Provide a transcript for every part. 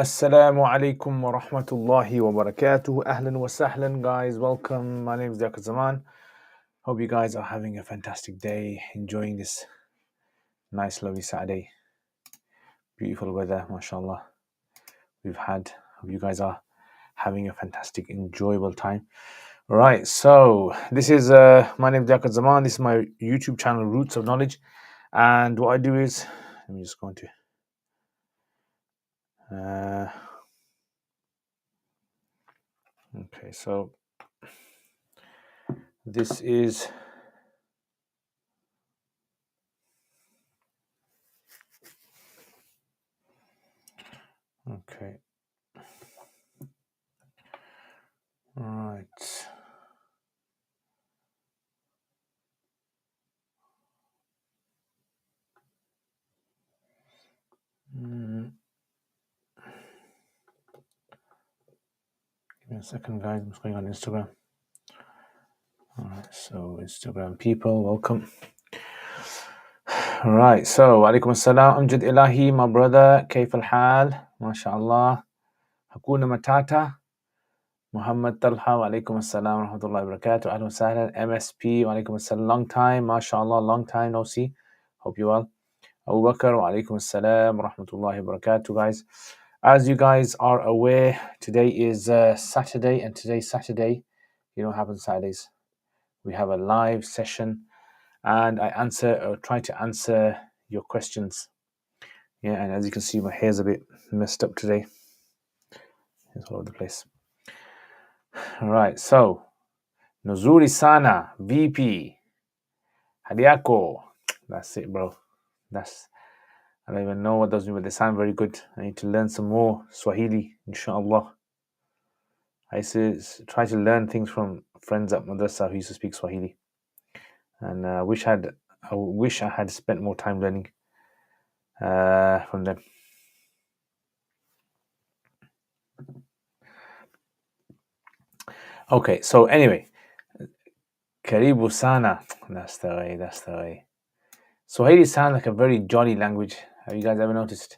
Assalamu alaikum wa rahmatullahi wa barakatuh. Ahlan wa sahlan, guys. Welcome. My name is Dr. Zaman. Hope you guys are having a fantastic day, enjoying this nice, lovely Saturday. Beautiful weather, mashallah. We've had. Hope you guys are having a fantastic, enjoyable time. All right. So this is my name is Dr. Zaman. This is my YouTube channel, Roots of Knowledge. And what I do is, let me just go into. Okay. So this is. Okay. All right. Give me a second, guys. What's going on Instagram? All right. So Instagram people, welcome. All right. So alaikum assalam. Amjad Ilahi, my brother. Kaif al-hal? MashaAllah. Hakuna Matata. Muhammad Talha, wa alaikum assalam wa rahmatullahi wa barakatuh. Ahlan wa sahlan. MSP, wa alaikum assalam. Long time, mashallah, long time no see. Hope you well. Abu Bakr, wa alaikum assalam wa rahmatullahi wa barakatuh, guys. As you guys are aware, today is Saturday, and today's Saturday, you know what happens Saturdays? We have a live session, and I try to answer your questions. Yeah, and as you can see, my hair's a bit messed up today. It's all over the place. All right, so Nuzuri Sana, VP, Hadiako. That's it, bro. I don't even know what those mean, but they sound very good. I need to learn some more Swahili, inshallah. I used to try to learn things from friends at madrasa who used to speak Swahili, and I wish I had spent more time learning from them. Okay, so anyway, Karibu Sana. That's the way. Swahili sounds like a very jolly language. Have you guys ever noticed?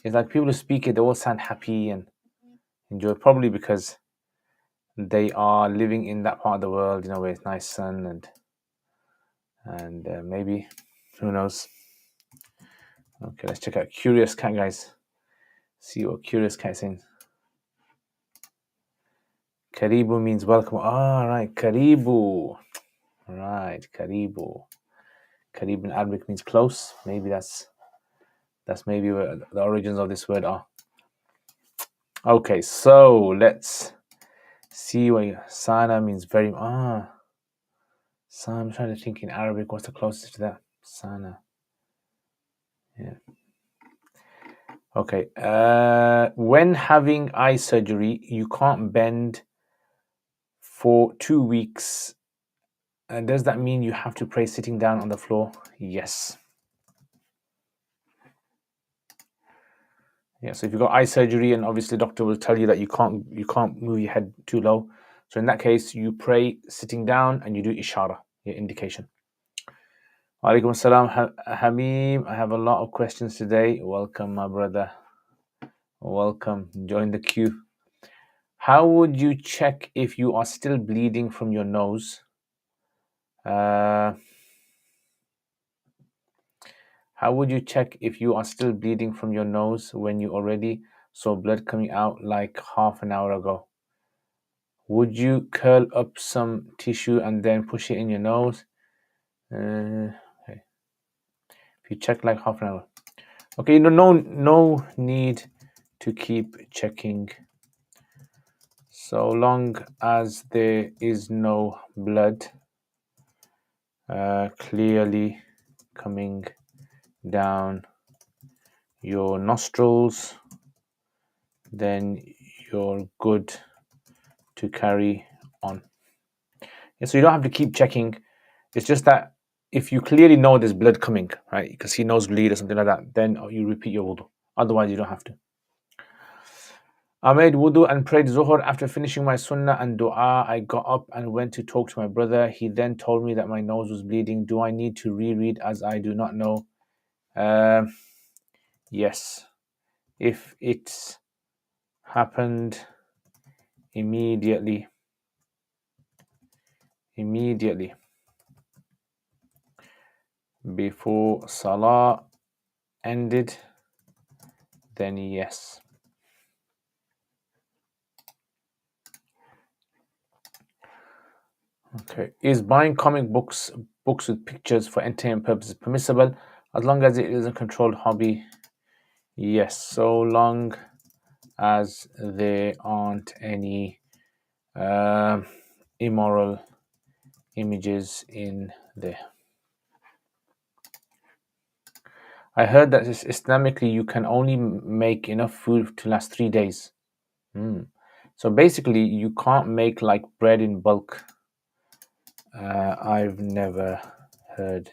It's like people who speak it, they all sound happy and enjoy, probably because they are living in that part of the world, you know, where it's nice sun and maybe, who knows. Okay, let's check out Curious Cat, guys. See what Curious Cat is saying. Karibu means welcome. Ah, right, Karibu. Right, Karibu. Karibu in Arabic means close. Maybe that's maybe where the origins of this word are. Okay, so let's see what Sana means very. Sana, I'm trying to think in Arabic, what's the closest to that? Sana. Yeah. Okay. When having eye surgery, you can't bend for 2 weeks. And does that mean you have to pray sitting down on the floor? Yes. Yeah. So if you've got eye surgery, and obviously the doctor will tell you that you can't move your head too low. So in that case, you pray sitting down and you do ishara, your indication. Alaikum assalam, Hamim. I have a lot of questions today. Welcome, my brother. Welcome. Join the queue. How would you check if you are still bleeding from your nose? How would you check if you are still bleeding from your nose when you already saw blood coming out like half an hour ago? Would you curl up some tissue and then push it in your nose? Okay. If you check like half an hour. Okay, no need to keep checking. So long as there is no blood clearly coming down your nostrils, then you're good to carry on. Yeah, so you don't have to keep checking. It's just that if you clearly know there's blood coming, right, you can see nosebleed or something like that, then you repeat your wudu. Otherwise, you don't have to. I made wudu and prayed Zuhr. After finishing my sunnah and dua, I got up and went to talk to my brother. He then told me that my nose was bleeding. Do I need to reread as I do not know? Yes. If it's happened immediately before Salah ended, then yes. Okay. Is buying comic books with pictures for entertainment purposes permissible as long as it is a controlled hobby? Yes, so long as there aren't any immoral images in there. I heard that Islamically you can only make enough food to last 3 days. So basically you can't make like bread in bulk. I've never heard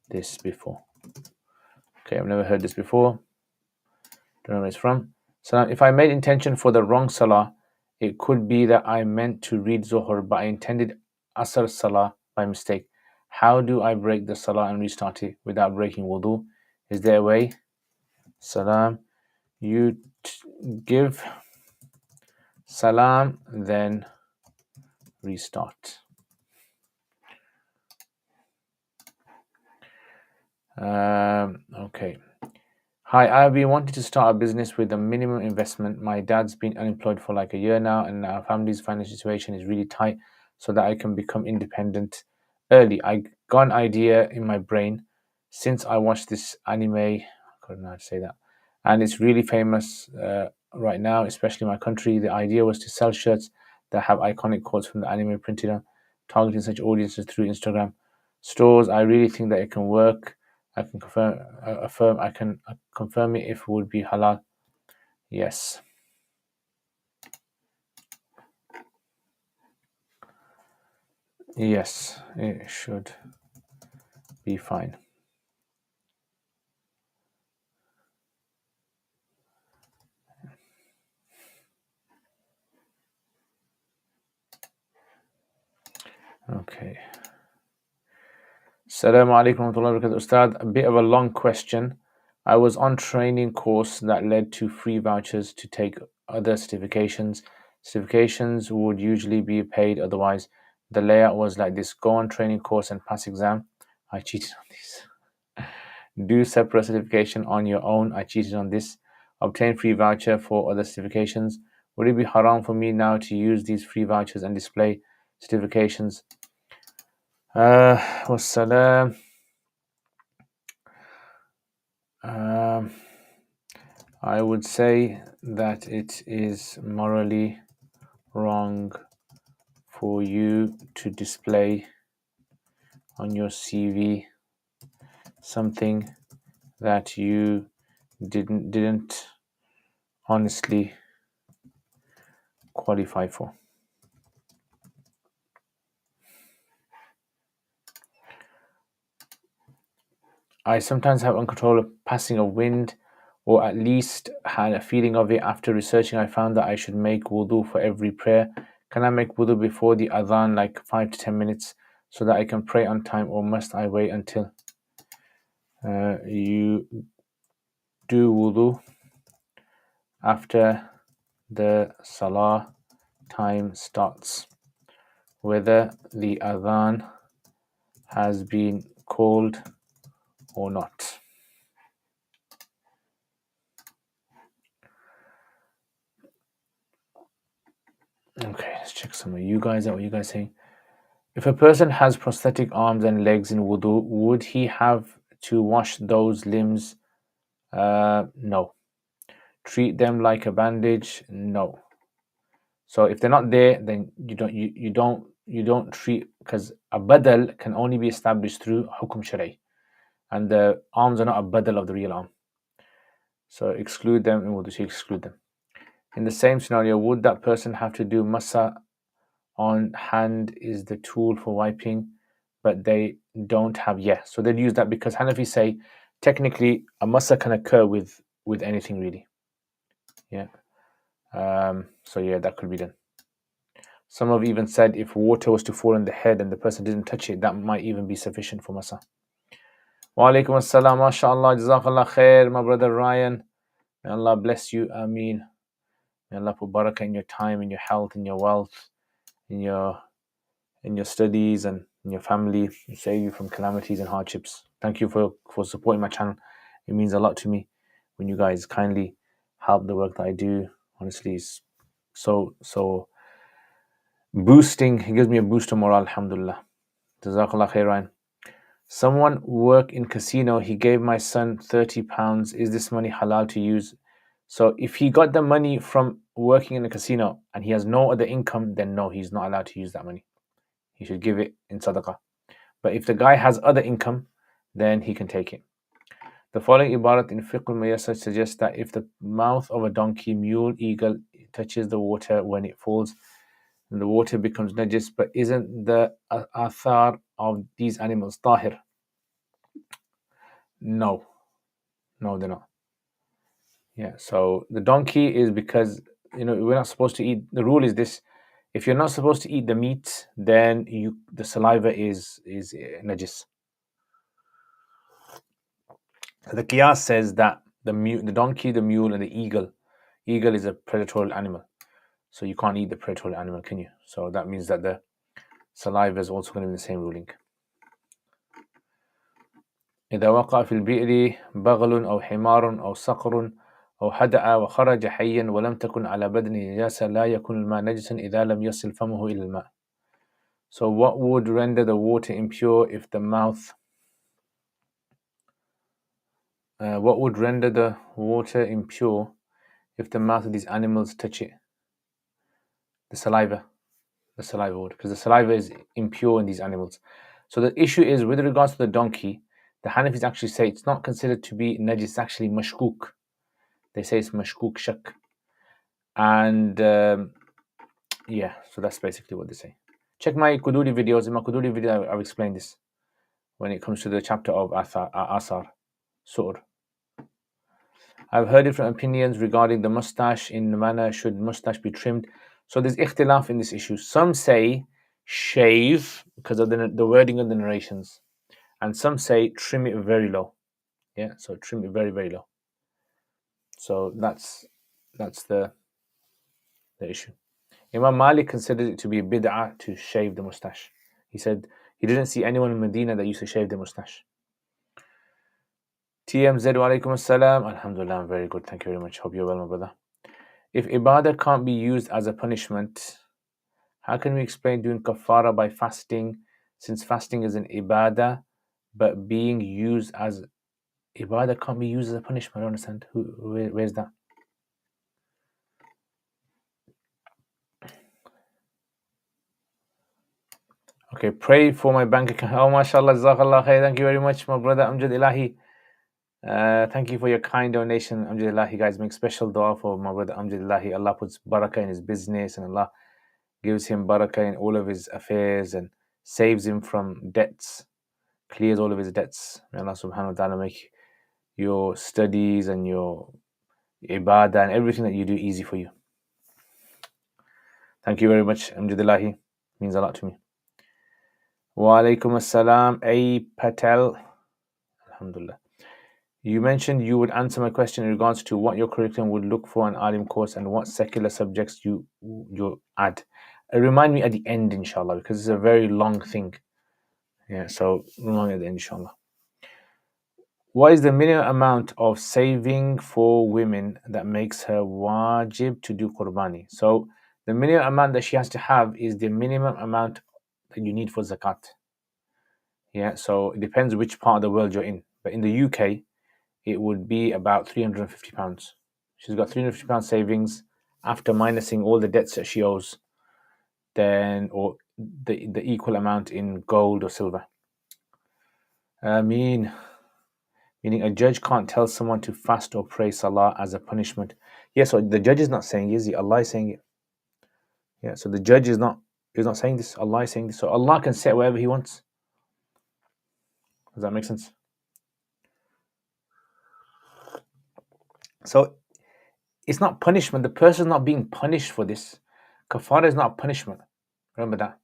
this before. Okay, I've never heard this before. Don't know where it's from. So if I made intention for the wrong salah, it could be that I meant to read Zohar, but I intended Asr salah by mistake. How do I break the salah and restart it without breaking wudu? Is there a way? Salam. You give salam, then restart. Okay. Hi, I've been wanting to start a business with a minimum investment. My dad's been unemployed for like a year now, and our family's financial situation is really tight, so that I can become independent early. I got an idea in my brain since I watched this anime. I don't know how to say that, and it's really famous right now, especially in my country. The idea was to sell shirts that have iconic quotes from the anime printed on, targeting such audiences through Instagram stores. I really think that it can work. I can confirm it if it would be halal. Yes. Yes, it should be fine. Okay. Assalamu alaikum wa rahmatullahi wa barakatuh. Ustad, a bit of a long question. I was on training course that led to free vouchers to take other certifications. Certifications would usually be paid, otherwise the layout was like this: go on training course and pass exam. I cheated on this. Do separate certification on your own. I cheated on this. Obtain free voucher for other certifications. Would it be haram for me now to use these free vouchers and display certifications? Wassalam. I would say that it is morally wrong for you to display on your CV something that you didn't honestly qualify for. I sometimes have uncontrollable passing of wind, or at least had a feeling of it. After researching, I found that I should make wudu for every prayer. Can I make wudu before the adhan, like 5 to 10 minutes, so that I can pray on time, or must I wait until you do wudu after the salah time starts, whether the adhan has been called or not? Okay, let's check some of you guys out. What you guys saying? If a person has prosthetic arms and legs in wudu, would he have to wash those limbs? No. Treat them like a bandage? No. So if they're not there, then you don't treat, because a badal can only be established through hukum shari, and the arms are not a badal of the real arm. So exclude them in wudu. So exclude them. In the same scenario, would that person have to do masa on hand is the tool for wiping, but they don't have? So they'd use that, because Hanafi say technically a masa can occur with anything really. So that could be done. Some have even said if water was to fall on the head and the person didn't touch it, that might even be sufficient for masa. Wa alaikum assalam, mashallah, jazakallah khair, my brother Ryan. May Allah bless you, ameen. May Allah put barakah in your time, in your health, in your wealth, in your studies, and in your family, and save you from calamities and hardships. Thank you for supporting my channel. It means a lot to me when you guys kindly help the work that I do. Honestly, it's so boosting. It gives me a boost of morale, alhamdulillah. Jazakallah khairan. Someone work in casino. He gave my son £30. Is this money halal to use? So if he got the money from working in a casino and he has no other income, then no, he's not allowed to use that money. He should give it in sadaqah. But if the guy has other income, then he can take it. The following ibarat in Fiqh al-Muyassar suggests that if the mouth of a donkey, mule, eagle touches the water when it falls, then the water becomes najis. But isn't the athar of these animals tahir? No, they're not. Yeah, so the donkey is because, we're not supposed to eat. The rule is this: if you're not supposed to eat the meat, then the saliva is najis. The qiyas says that the donkey, the mule, and the eagle is a predatory animal, so you can't eat the predatory animal, can you? So that means that the saliva is also going to be the same ruling. إذا وقع في البئر بغل أو حمار أو صقر أو هدأ وخرج حيا ولم تكن على بدنه نجاسة لا يكون الماء نجسا إذا لم يصل فمه إلى الماء. So what would render the water impure if the mouth? What would render the water impure if the mouth of these animals touch it? The saliva would, because the saliva is impure in these animals. So the issue is, with regards to the donkey, the Hanafis actually say it's not considered to be najis, it's actually mashkuk. They say it's mashkuk shak. And yeah, so that's basically what they say. Check my Kuduri videos. In my Kuduri video, I've explained this when it comes to the chapter of Asar, Sur. I've heard different opinions regarding the mustache. In the manner, should mustache be trimmed? So there's ikhtilaf in this issue. Some say shave because of the wording of the narrations, and some say trim it very low. Yeah, so trim it very, very low. So that's the issue. Imam Malik considered it to be bid'ah to shave the mustache. He said he didn't see anyone in Medina that used to shave their mustache. TMZ, wa alaikum assalam. Alhamdulillah, I'm very good. Thank you very much. Hope you're well, my brother. If ibadah can't be used as a punishment, how can we explain doing kafara by fasting, since fasting is an ibadah, but being used as ibadah can't be used as a punishment? I don't understand. Where's that? Okay, pray for my bank account. Oh, mashallah, jazakallah khair. Thank you very much, my brother Amjad Ilahi. Thank you for your kind donation, Amjad Ilahi. Guys, make special dua for my brother Amjad Ilahi. Allah puts barakah in his business, and Allah gives him barakah in all of his affairs and saves him from debts, clears all of his debts. May Allah subhanahu wa ta'ala make your studies and your ibadah and everything that you do easy for you. Thank you very much, Amjad Ilahi. It means a lot to me. Wa alaikum assalam, A. Patel. Alhamdulillah. You mentioned you would answer my question in regards to what your curriculum would look for an alim course and what secular subjects you add. Remind me at the end, inshallah, because it's a very long thing. Yeah, so remind me at the end, inshallah. What is the minimum amount of saving for women that makes her wajib to do qurbani? So the minimum amount that she has to have is the minimum amount that you need for zakat. Yeah, so it depends which part of the world you're in. But in the UK, it would be about £350. She's got £350 savings after minusing all the debts that she owes, then, or the equal amount in gold or silver. Meaning a judge can't tell someone to fast or pray salah as a punishment. Yeah, so the judge is not saying it, is he? Allah is saying it. Yeah, so the judge is not saying this, Allah is saying this. So Allah can say whatever he wants. Does that make sense? So it's not punishment. The person is not being punished for this. Kafara is not punishment. Remember that.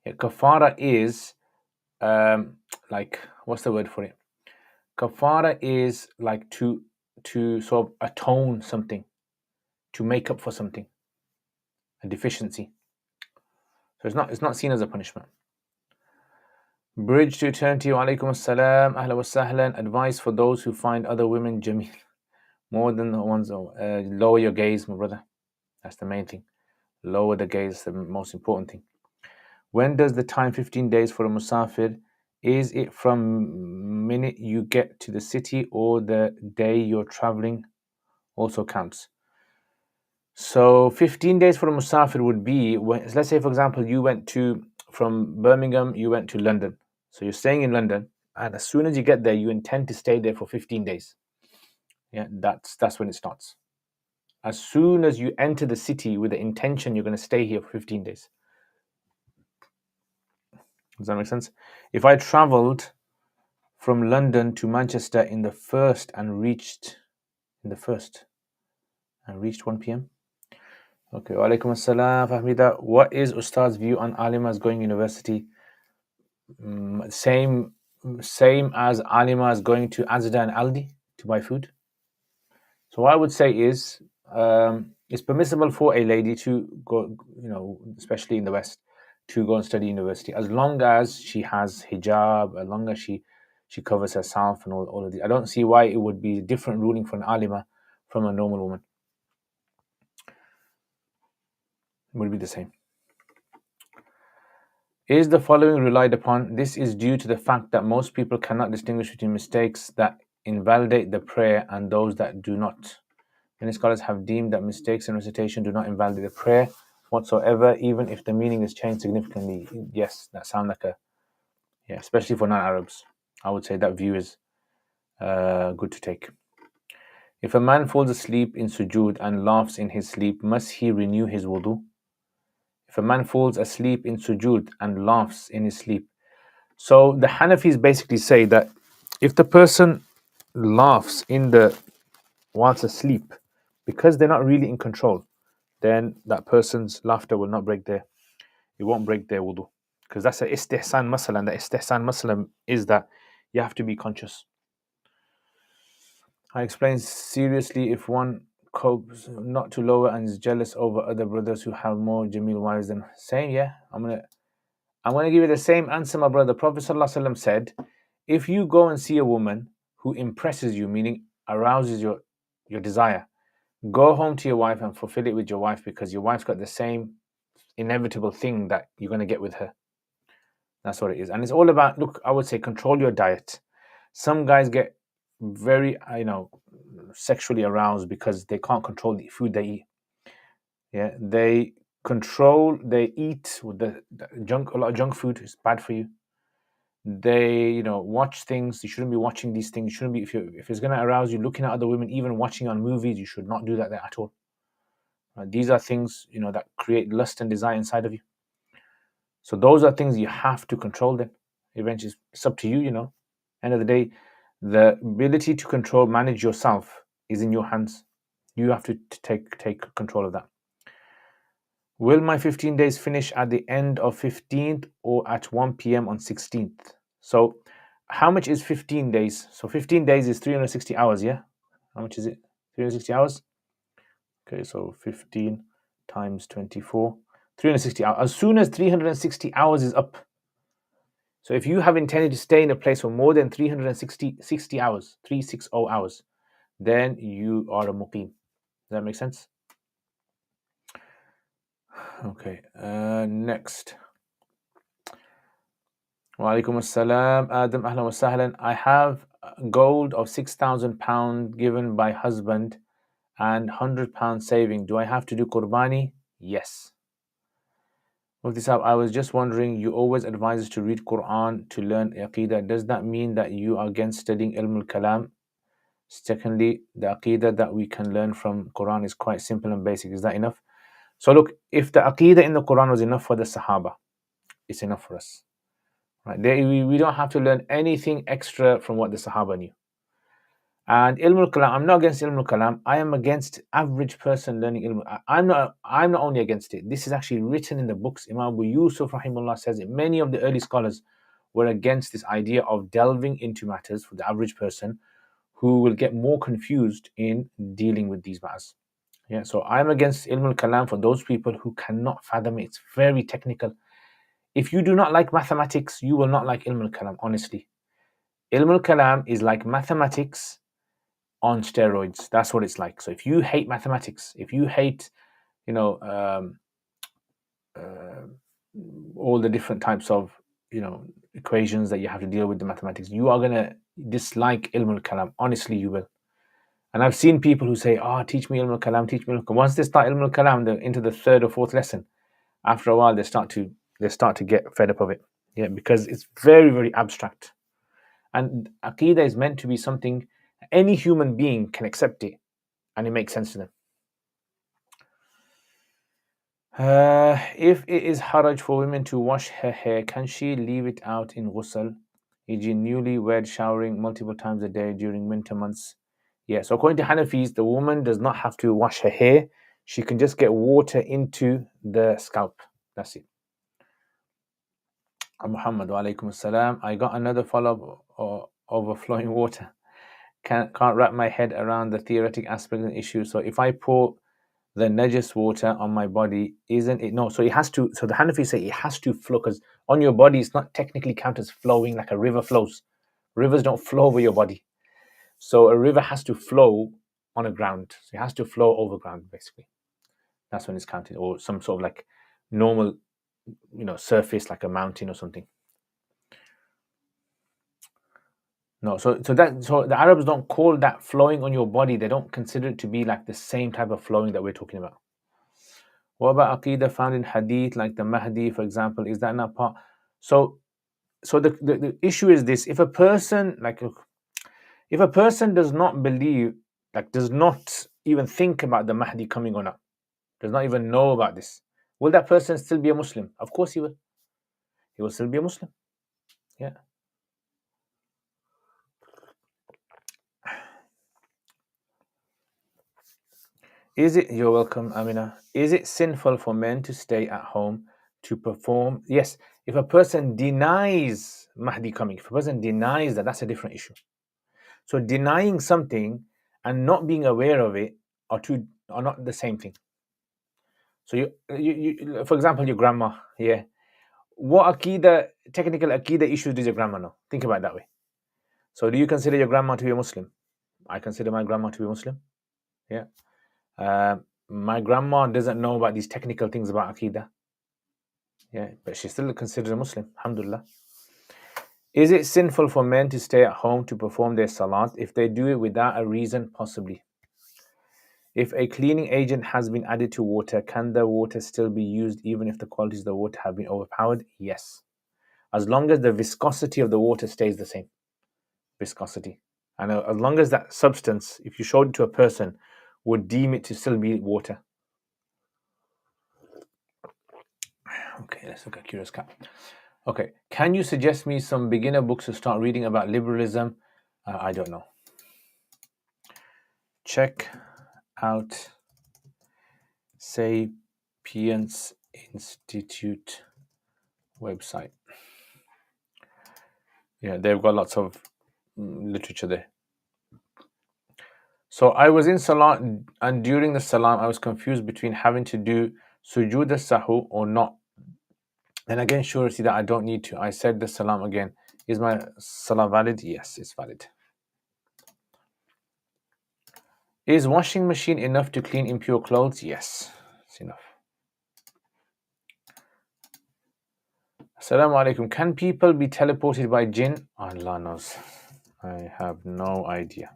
Yeah, kafara is like, what's the word for it? Kafara is like to sort of atone something. to make up for something, a deficiency. So it's not seen as a punishment. Bridge to eternity. Wa alaikum assalam. Ahla wa sahlan. Advice for those who find other women jameel more than the ones. Lower your gaze, my brother. That's the main thing. Lower the gaze, the most important thing. When does the time 15 days for a musafir? Is it from minute you get to the city or the day you're traveling also counts? So 15 days for a musafir would be, let's say for example, you went from Birmingham, you went to London. So you're staying in London, and as soon as you get there, you intend to stay there for 15 days. Yeah, that's when it starts. As soon as you enter the city with the intention you're going to stay here for 15 days. Does that make sense? If I traveled from London to Manchester in the first and reached 1 p.m. Okay, wa alaikum assalam, Fahmida. What is Ustad's view on alimas going university? Same as alimas going to Asda and Aldi to buy food. So what I would say is, it's permissible for a lady to go, especially in the West, to go and study university, as long as she has hijab, as long as she covers herself and all of these. I don't see why it would be different ruling for an alima from a normal woman. It would be the same. Is the following relied upon? This is due to the fact that most people cannot distinguish between mistakes that invalidate the prayer and those that do not. Many scholars have deemed that mistakes in recitation do not invalidate the prayer whatsoever, even if the meaning is changed significantly. Yes, that sounds like especially for non-Arabs. I would say that view is good to take. If a man falls asleep in sujood and laughs in his sleep, must he renew his wudu? If a man falls asleep in sujood and laughs in his sleep. So the Hanafis basically say that if the person laughs whilst asleep, because they're not really in control, then that person's laughter will not break it won't break their wudu. Because that's a istihsan masala, and the istihsan masala is that you have to be conscious. I explain seriously, if one copes not to lower and is jealous over other brothers who have more jameel wives than same, yeah. I'm gonna give you the same answer, my brother. Prophet ﷺ said, if you go and see a woman who impresses you, meaning arouses your desire, go home to your wife and fulfill it with your wife, because your wife's got the same inevitable thing that you're going to get with her. That's what it is. And it's all about, look, I would say control your diet. Some guys get very, sexually aroused because they can't control the food they eat. Yeah, they eat with a lot of junk food is bad for you. They, watch things. You shouldn't be watching these things. You shouldn't be, if it's going to arouse you, looking at other women, even watching on movies, you should not do that at all. These are things, that create lust and desire inside of you. So those are things you have to control them. Eventually, it's up to you, End of the day, the ability to manage yourself is in your hands. You have to take control of that. Will my 15 days finish at the end of 15th or at 1 p.m. on 16th? So how much is 15 days? So 15 days is 360 hours, yeah? How much is it? 360 hours? Okay, so 15 times 24. 360 hours. As soon as 360 hours is up. So if you have intended to stay in a place for more than 360 hours, 360 hours, then you are a muqim. Does that make sense? Okay, next. Wa alaikum assalam. Adam, ahlan wa sahlan. I have gold of £6,000 given by husband and £100 saving. Do I have to do qurbani? Yes. With this up, I was just wondering, you always advise us to read Quran to learn Aqidah. Does that mean that you are against studying Ilm al-Kalam? Secondly, the Aqidah that we can learn from Quran is quite simple and basic. Is that enough? So look, if the Aqidah in the Quran was enough for the Sahaba, it's enough for us. Right? We don't have to learn anything extra from what the Sahaba knew. And Ilm al-Kalam, I'm not against Ilm al-Kalam. I am against average person learning Ilm. I'm not only against it. This is actually written in the books. Imam Abu Yusuf rahimahullah says it. Many of the early scholars were against this idea of delving into matters for the average person, who will get more confused in dealing with these matters. Yeah, so I'm against ilm al-kalam for those people who cannot fathom it. It's very technical. If you do not like mathematics, you will not like ilm al-kalam, honestly. Ilm al-kalam is like mathematics on steroids. That's what it's like. So if you hate mathematics, if you hate, you know, all the different types of, you know, equations that you have to deal with the mathematics, you are going to dislike ilm al-kalam. Honestly, you will. And I've seen people who say, "Oh, teach me ilm al-kalam, teach me ilm al-kalam." Once they start ilm al-kalam, they're into the third or fourth lesson. After a while, they start to get fed up of it. Yeah, because it's very, very abstract. And Aqidah is meant to be something any human being can accept it, and it makes sense to them. If it is haraj for women to wash her hair, can she leave it out in ghusl, e.g. newlywed showering multiple times a day during winter months? Yeah, so according to Hanafis, the woman does not have to wash her hair. She can just get water into the scalp. That's it. Muhammad, wa alaikum assalam. I got another follow-up of overflowing water. Can't wrap my head around the theoretic aspect of the issue. So if I pour the najas water on my body, isn't it? No, so it has to. So the Hanafis say it has to flow, because on your body it's not technically counted as flowing like a river flows. Rivers don't flow over your body. So a river has to flow on a ground. So it has to flow over ground, basically. That's when it's counted, or some sort of like normal, you know, surface like a mountain or something. No, so the Arabs don't call that flowing on your body. They don't consider it to be like the same type of flowing that we're talking about. What about Aqidah found in Hadith, like the Mahdi, for example? Is that not part? So the issue is this: if a person does not believe, like does not even think about the Mahdi coming or not, does not even know about this, will that person still be a Muslim? Of course he will. He will still be a Muslim. Yeah. You're welcome, Amina. Is it sinful for men to stay at home to perform? Yes. If a person denies Mahdi coming, if a person denies that, that's a different issue. So denying something and not being aware of it are not the same thing. So you for example, your grandma, yeah. What technical Aqidah issues does your grandma know? Think about it that way. So do you consider your grandma to be a Muslim? I consider my grandma to be Muslim. Yeah. My grandma doesn't know about these technical things about Aqidah. Yeah, but she's still considered a Muslim. Alhamdulillah. Is it sinful for men to stay at home to perform their salat if they do it without a reason? Possibly. If a cleaning agent has been added to water, can the water still be used even if the qualities of the water have been overpowered? Yes. As long as the viscosity of the water stays the same. Viscosity. And as long as that substance, if you showed it to a person, would deem it to still be water. Okay, let's look at Curious Cat. Okay, can you suggest me some beginner books to start reading about liberalism? I don't know. Check out Sapiens Institute website. Yeah, they've got lots of literature there. So I was in Salat, and during the Salam, I was confused between having to do sujood as-sahu or not. Then again, surety that I don't need to. I said the Salam again. Is my Salah valid? Yes, it's valid. Is washing machine enough to clean impure clothes? Yes, it's enough. Assalamu alaikum. Can people be teleported by jinn? Allah knows. I have no idea.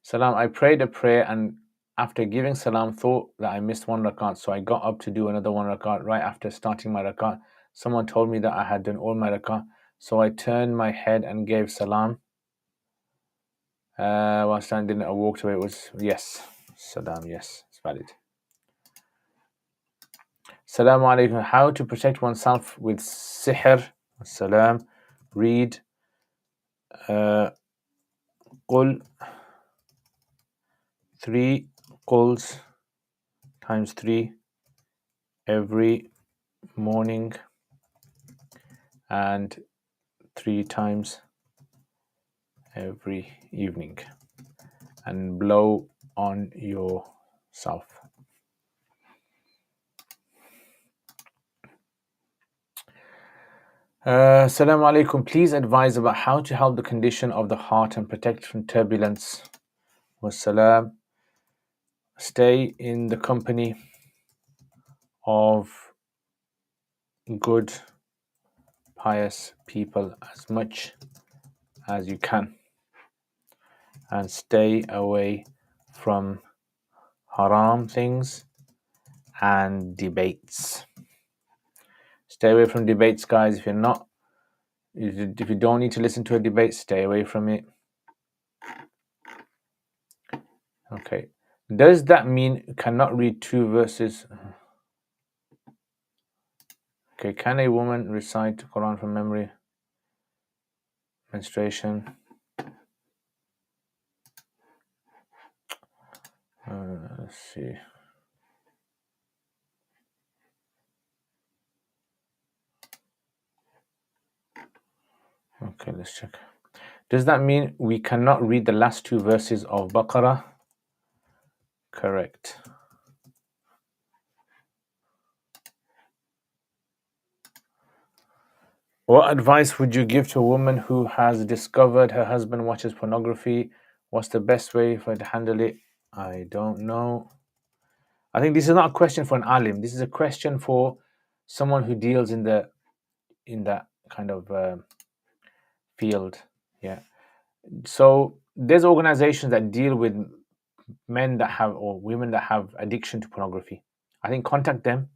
Salam, I prayed a prayer and after giving salam thought that I missed one rakat, so I got up to do another one rakat. Right after starting my rakat, someone told me that I had done all my rakat, so I turned my head and gave salam. While standing, I walked away. It was yes, salam, yes, it's valid. Assalamu alaikum. How to protect oneself with sihr? Salam. Read Qul 3 Quls times 3 every morning and 3 times every evening. and blow on yourself. Assalamu alaikum. Please advise about how to help the condition of the heart and protect from turbulence. Wassalam. Stay in the company of good, pious people as much as you can, and stay away from haram things and debates. Stay away from debates, guys. If you don't need to listen to a debate, stay away from it. Okay. Does that mean you cannot read 2 verses? Okay. Can a woman recite the Quran from memory? Menstruation. Let's see. Okay, let's check. Does that mean we cannot read the last 2 verses of Baqarah? Correct. What advice would you give to a woman who has discovered her husband watches pornography? What's the best way for her to handle it? I don't know. I think this is not a question for an alim. This is a question for someone who deals in that kind of field. Yeah. So there's organizations that deal with men that have or women that have addiction to pornography. I think contact them.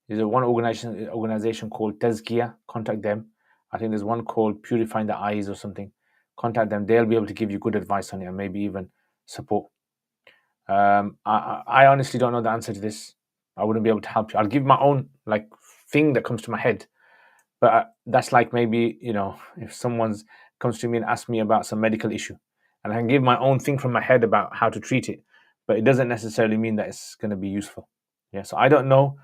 There's one organization called Tazkiyah. Contact them. I think there's one called Purifying the Eyes or something. Contact them. They'll be able to give you good advice on it and maybe even support. I honestly don't know the answer to this. I wouldn't be able to help you. I'll give my own thing that comes to my head, but that's like maybe if someone's comes to me and asks me about some medical issue, and I can give my own thing from my head about how to treat it, but it doesn't necessarily mean that it's going to be useful. Yeah, so I don't know.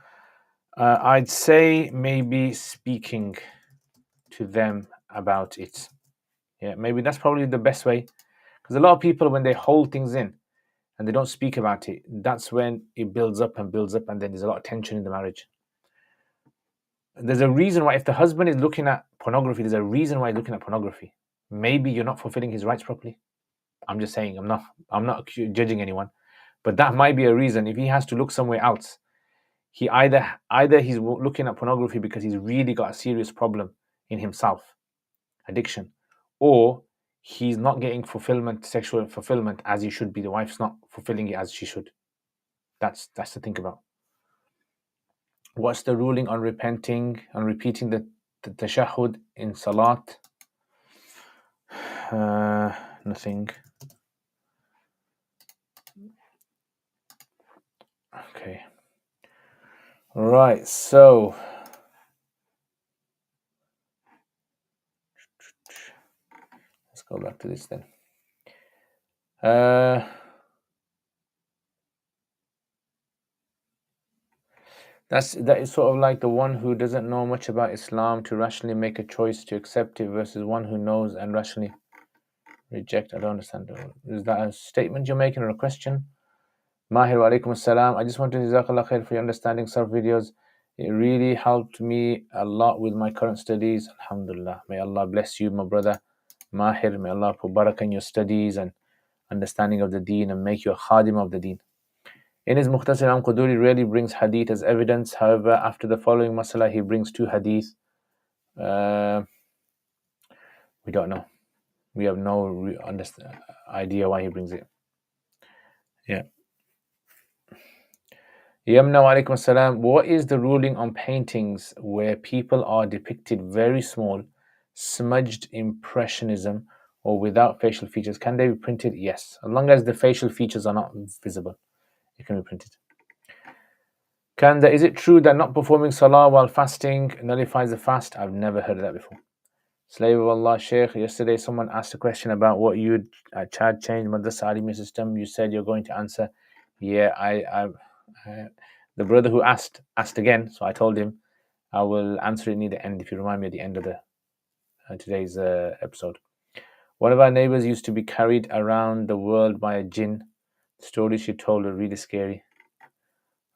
I'd say maybe speaking to them about it. Yeah, maybe that's probably the best way, because a lot of people, when they hold things in and they don't speak about it, that's when it builds up, and then there's a lot of tension in the marriage. There's a reason why, if the husband is looking at pornography, there's a reason why he's looking at pornography. Maybe you're not fulfilling his rights properly. I'm just saying, I'm not judging anyone, but that might be a reason. If he has to look somewhere else, he either he's looking at pornography because he's really got a serious problem in himself, addiction, or he's not getting sexual fulfillment as he should be. The wife's not fulfilling it as she should. That's to think about. What's the ruling on repeating the tashahhud in salat? Nothing. Okay. Right, so let's go back to this then. That is sort of like the one who doesn't know much about Islam to rationally make a choice to accept it versus one who knows and rationally reject. I don't understand. Is that a statement you're making or a question? Mahir wa alaikum assalam. I just want to jazakallah khair for your understanding surf videos. It really helped me a lot with my current studies. Alhamdulillah. May Allah bless you, my brother Mahir. May Allah put barakah in your studies and understanding of the deen and make you a khadim of the deen. In his Mukhtasar, Imam Quduri rarely brings hadith as evidence. However, after the following masala, he brings 2 hadith. We don't know. We have no idea why he brings it. Yeah. Yamna wa alaikum assalam. What is the ruling on paintings where people are depicted very small, smudged impressionism, or without facial features? Can they be printed? Yes. As long as the facial features are not visible, it can be printed. Is it true that not performing salah while fasting nullifies the fast? I've never heard of that before. Slave of Allah, Sheikh. Yesterday, someone asked a question about what you'd Chad changed Madrasa Alimi system. You said you're going to answer. Yeah, the brother who asked again, so I told him I will answer it near the end if you remind me at the end of the today's episode. One of our neighbors used to be carried around the world by a jinn. The stories she told were really scary.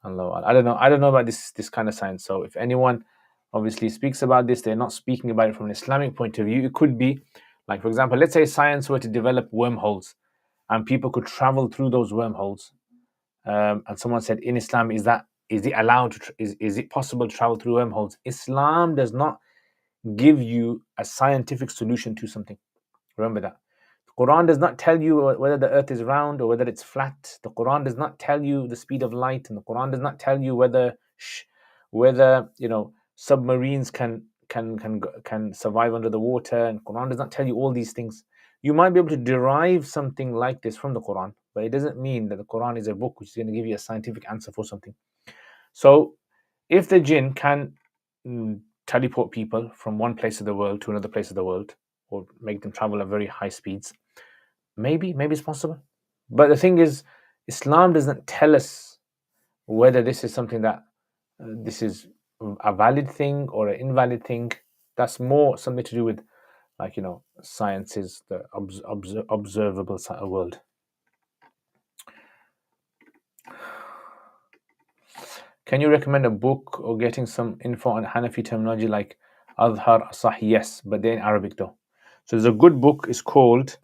Allah, I don't know about this kind of science. So if anyone obviously speaks about this, they're not speaking about it from an Islamic point of view. It could be like, for example, let's say science were to develop wormholes and people could travel through those wormholes. And someone said, in Islam, is it allowed to is it possible to travel through wormholes? Islam does not give you a scientific solution to something. Remember that. The Quran does not tell you whether the earth is round or whether it's flat. The Quran does not tell you the speed of light, and the Quran does not tell you whether submarines can survive under the water. And Quran does not tell you all these things. You might be able to derive something like this from the Quran, but it doesn't mean that the Quran is a book which is going to give you a scientific answer for something. So, if the jinn can teleport people from one place of the world to another place of the world, or make them travel at very high speeds, maybe it's possible. But the thing is, Islam doesn't tell us whether this is something that this is a valid thing or an invalid thing. That's more something to do with, like, science is the observable world. Can you recommend a book or getting some info on Hanafi terminology like Azhar, Asah? Yes, but they're in Arabic though. So there's a good book. It's called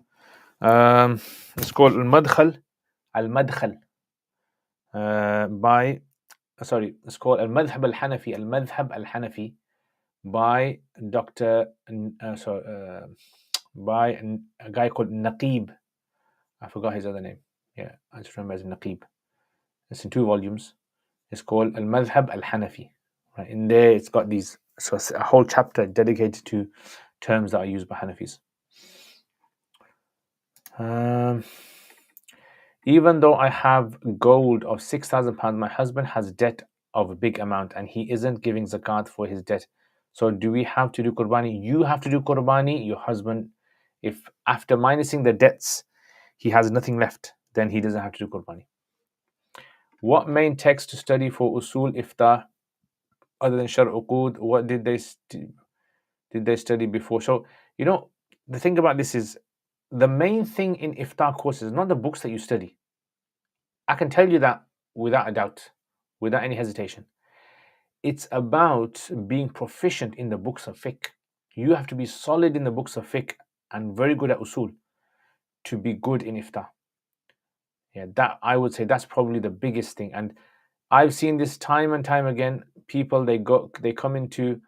Al-Madkhal. It's called Al-Madhhab Al-Hanafi. Al-Madhhab Al-Hanafi by by a guy called Naqib. I forgot his other name. Yeah, I just remember as Naqib. It's in 2 volumes. It's called Al-Madhhab Al-Hanafi. Right, in there, it's got these. So it's a whole chapter dedicated to terms that are used by Hanafis. Even though I have gold of £6,000, my husband has debt of a big amount and he isn't giving zakat for his debt. So do we have to do qurbani? You have to do qurbani. Your husband, if after minusing the debts, he has nothing left, then he doesn't have to do qurbani. What main text to study for usul iftah other than shar uqud? What did they study before? So, the thing about this is, the main thing in iftah courses is not the books that you study. I can tell you that without a doubt, without any hesitation. It's about being proficient in the books of fiqh. You have to be solid in the books of fiqh and very good at usul to be good in iftah. Yeah, that I would say that's probably the biggest thing. And I've seen this time and time again. People they come into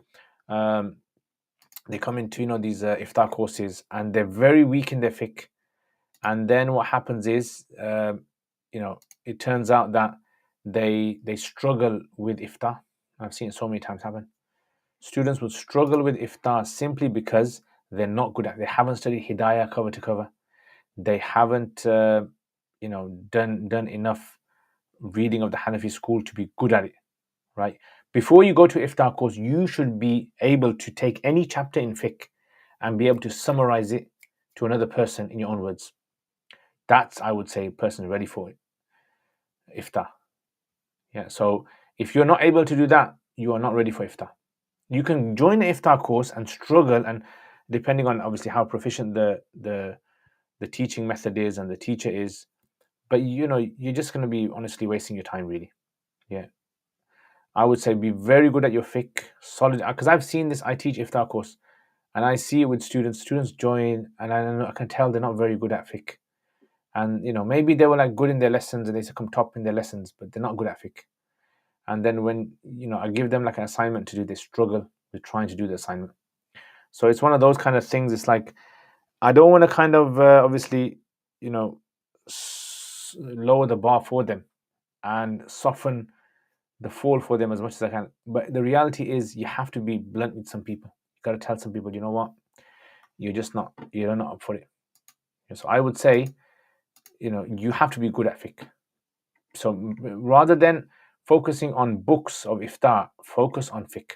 these iftah courses and they're very weak in their fiqh. And then what happens is, it turns out that they struggle with iftah. I've seen it so many times happen. Students will struggle with iftah simply because they're not good at it. They haven't studied hidayah cover to cover. They haven't, done enough reading of the Hanafi school to be good at it, right? Before you go to iftah course, you should be able to take any chapter in fiqh and be able to summarize it to another person in your own words. That's, I would say, a person ready for it. Iftah. Yeah. So if you're not able to do that, you are not ready for iftah. You can join the iftah course and struggle, and depending on obviously how proficient the teaching method is and the teacher is, but you're just going to be honestly wasting your time, really. Yeah. I would say be very good at your fiqh, solid, because I've seen this. I teach iftah course, and I see it with students. Students join, and I can tell they're not very good at fiqh. And maybe they were like good in their lessons and they come top in their lessons, but they're not good at fiqh. And then when I give them like an assignment to do, they struggle with trying to do the assignment. So it's one of those kind of things. It's like, I don't want to kind of obviously lower the bar for them and soften the fall for them as much as I can. But the reality is, you have to be blunt with some people. You got to tell some people, you know what, you're not up for it. So I would say, you have to be good at fiqh. So rather than focusing on books of iftah, focus on fiqh.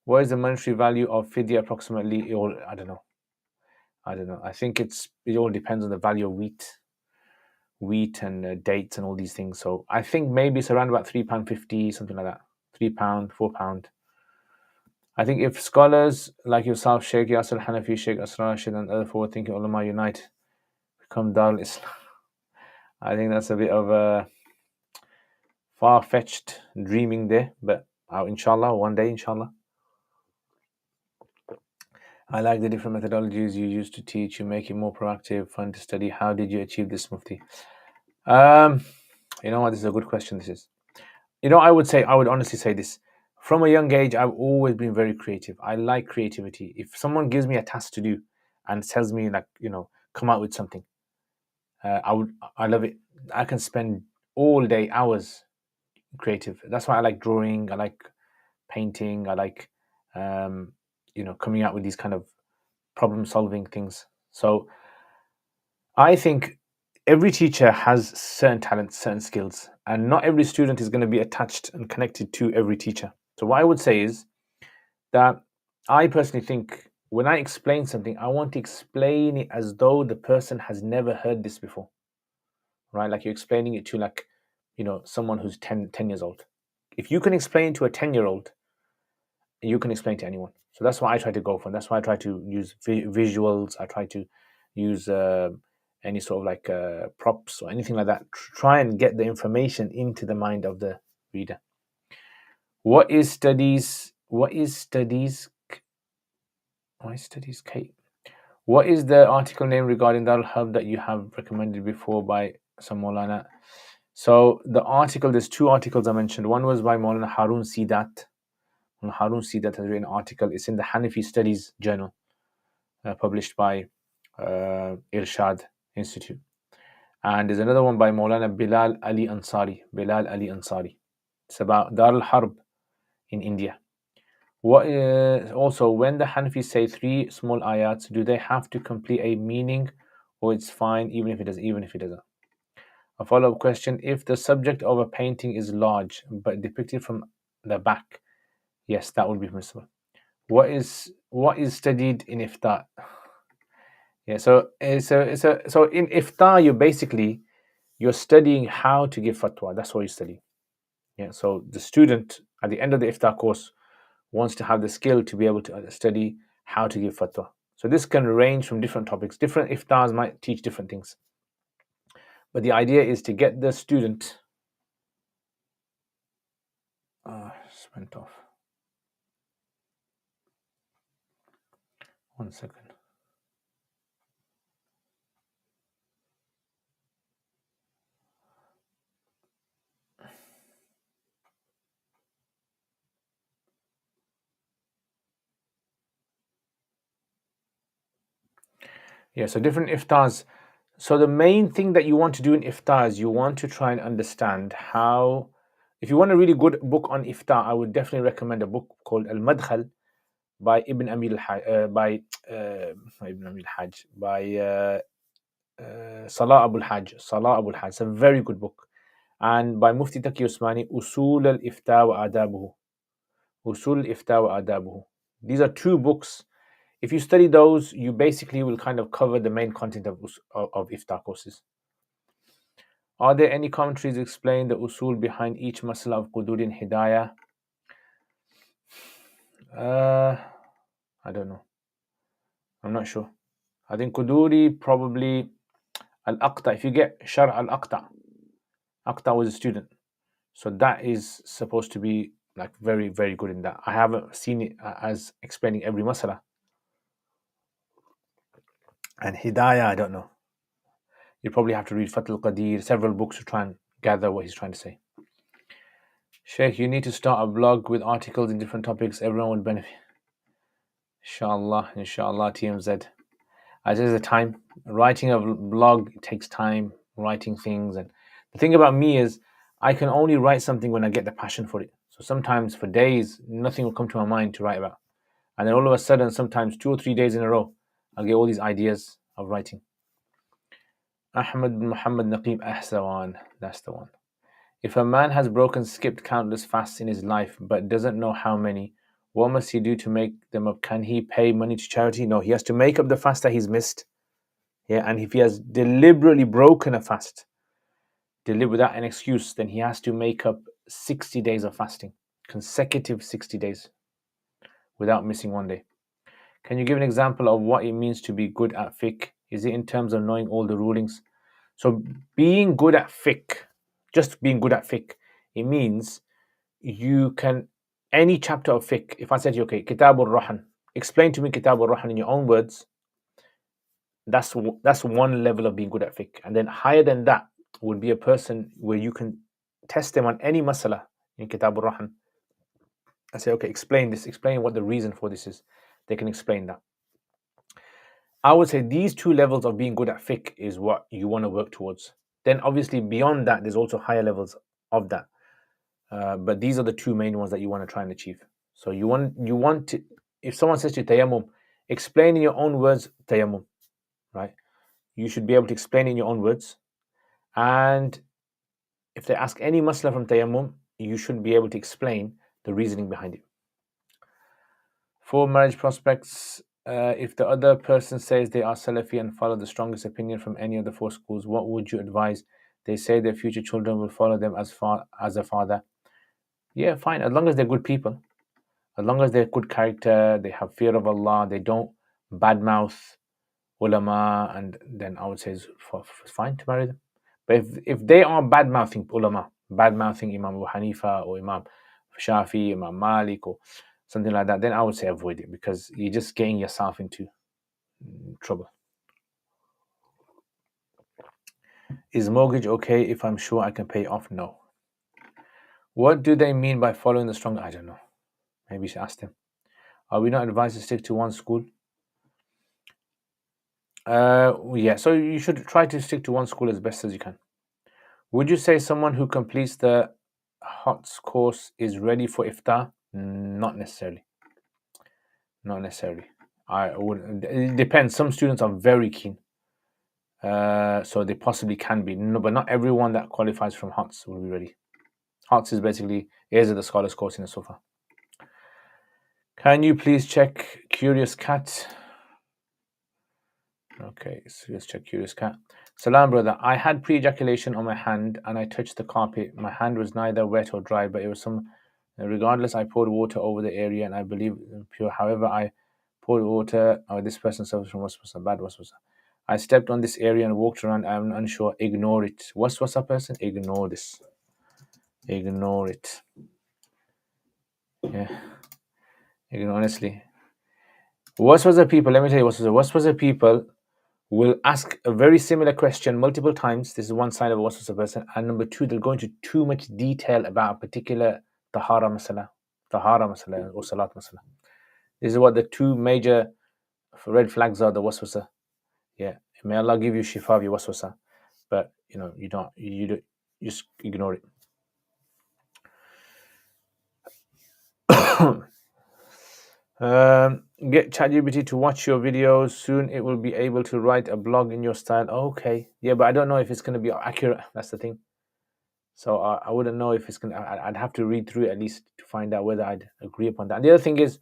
What is the monetary value of fidya approximately? I don't know. I think it all depends on the value of wheat and dates and all these things. So I think maybe it's around about £3.50, something like that. £3, £4. I think if scholars like yourself, Sheikh Yasir Hanafi, Sheikh Asrar Rashid, and other forward-thinking ulama unite, become Darul Islam, I think that's a bit of a far-fetched dreaming there, but inshallah, one day, inshallah. I like the different methodologies you use to teach. You make it more proactive, fun to study. How did you achieve this, Mufti? You know what? This is a good question. This is. I would honestly say this. From a young age, I've always been very creative. I like creativity. If someone gives me a task to do and tells me, like, come out with something, I love it. I can spend all day, hours creative. That's why I like drawing. I like painting. I like, coming out with these kind of problem-solving things. So I think every teacher has certain talents, certain skills, and not every student is going to be attached and connected to every teacher. So what I would say is that I personally think when I explain something, I want to explain it as though the person has never heard this before, right? Like you're explaining it to, like, someone who's 10 years old. If you can explain to a 10-year-old, you can explain to anyone. So that's why I try to go for. That's why I try to use visuals. I try to use any sort of like props or anything like that. Try and get the information into the mind of the reader. What is studies? Kate? What is the article name regarding Darul Hub that you have recommended before by some Maulana? So the article, there's two articles I mentioned. One was by Maulana Harun Sidat. Harun Sidat has written an article. It's in the Hanafi Studies Journal, published by Irshad Institute. And there's another one by Maulana Bilal Ali Ansari. It's about Dar al-Harb in India. Also, when the Hanafis say 3 small ayats, do they have to complete a meaning, or it's fine even if it doesn't? A follow-up question: if the subject of a painting is large but depicted from the back, yes, that would be permissible. What is studied in iftar? Yeah, so in iftar, you're studying how to give fatwa. That's what you study. Yeah, so the student at the end of the iftar course wants to have the skill to be able to study how to give fatwa. So this can range from different topics. Different iftars might teach different things, but the idea is to get the student. Just went off. 1 second. Yeah, so different iftars. So the main thing that you want to do in iftar is you want to try and understand how. If you want a really good book on iftar, I would definitely recommend a book called Al-Madkhal by Ibn Amil Hajj, by Salah Abul Hajj. It's a very good book. And by Mufti Taqi Usmani, Usul al-Ifta wa Adabuhu. These are two books. If you study those, you basically will kind of cover the main content of iftar courses. Are there any commentaries explain the usul behind each masala of Quduri and Hidayah? I don't know. I'm not sure. I think Quduri probably Al-Aqta. If you get Shar Al-Aqta, Aqta was a student. So that is supposed to be like very, very good in that. I haven't seen it as explaining every masala. And Hidayah, I don't know. You probably have to read Fath al-Qadir, several books to try and gather what he's trying to say. Sheikh, you need to start a blog with articles in different topics. Everyone would benefit. Inshallah, TMZ. As is the time. Writing a blog takes time, writing things. And the thing about me is I can only write something when I get the passion for it. So sometimes for days, nothing will come to my mind to write about. And then all of a sudden, sometimes 2 or 3 days in a row, I'll get all these ideas of writing. Ahmad bin Muhammad Naqib Ahsawan, that's the one. If a man has skipped countless fasts in his life but doesn't know how many, what must he do to make them up? Can he pay money to charity? No, he has to make up the fast that he's missed. Yeah, and if he has deliberately broken a fast, without an excuse, then he has to make up 60 days of fasting, consecutive 60 days. without missing one day. Can you give an example of what it means to be good at fiqh? Is it in terms of knowing all the rulings? So being good at fiqh, just being good at fiqh, it means you can, any chapter of fiqh, if I said to you, okay, Kitab al-Rahan, explain to me Kitab al-Rahan in your own words, that's one level of being good at fiqh. And then higher than that would be a person where you can test them on any masala in Kitab al-Rahan. I say, okay, explain this, explain what the reason for this is. They can explain that. I would say these two levels of being good at fiqh is what you want to work towards. Then obviously beyond that, there's also higher levels of that. But these are the two main ones that you want to try and achieve. So you want to, if someone says to you tayammum, explain in your own words tayammum, right? You should be able to explain in your own words. And if they ask any masla from tayammum, you should be able to explain the reasoning behind it. For marriage prospects, if the other person says they are Salafi and follow the strongest opinion from any of the four schools, what would you advise? They say their future children will follow them as a father. Yeah, fine, as long as they're good people, as long as they're good character, they have fear of Allah, they don't badmouth ulama, and then I would say it's fine to marry them. But if they are bad-mouthing ulama, bad-mouthing Imam Abu Hanifa or Imam Shafi, Imam Malik or something like that, then I would say avoid it, because you're just getting yourself into trouble. Is mortgage okay if I'm sure I can pay off? No. What do they mean by following the strong? I don't know. Maybe you should ask them. Are we not advised to stick to one school? Yeah, so you should try to stick to one school as best as you can. Would you say someone who completes the HOTS course is ready for iftar? Not necessarily. Not necessarily. I would. It depends. Some students are very keen, so they possibly can be. No, but not everyone that qualifies from HOTS will be ready. HOTS is basically Heirs of the Scholars course in the Sufa. Can you please check Curious Cat? Okay, so let's check Curious Cat. Salam, brother. I had pre-ejaculation on my hand and I touched the carpet. My hand was neither wet or dry, but it was some. Regardless, I poured water over the area and I believe pure. However, I poured water. This person suffers from waswasa, bad waswasa. I stepped on this area and walked around. I'm unsure. Ignore it. Waswasa person, ignore this. Ignore it. Yeah. Ignore, honestly. Waswasa people, let me tell you, waswasa people will ask a very similar question multiple times. This is one side of a waswasa person. And number two, they'll go into too much detail about a particular tahara masala or salat masala. This is what the two major red flags are, the waswasa. Yeah. May Allah give you shifa of your waswasa. But you don't just ignore it. Get ChatGPT to watch your videos. Soon it will be able to write a blog in your style. Okay. Yeah, but I don't know if it's going to be accurate. That's the thing. So I wouldn't know if it's going to... I'd have to read through it at least to find out whether I'd agree upon that. And the other thing is,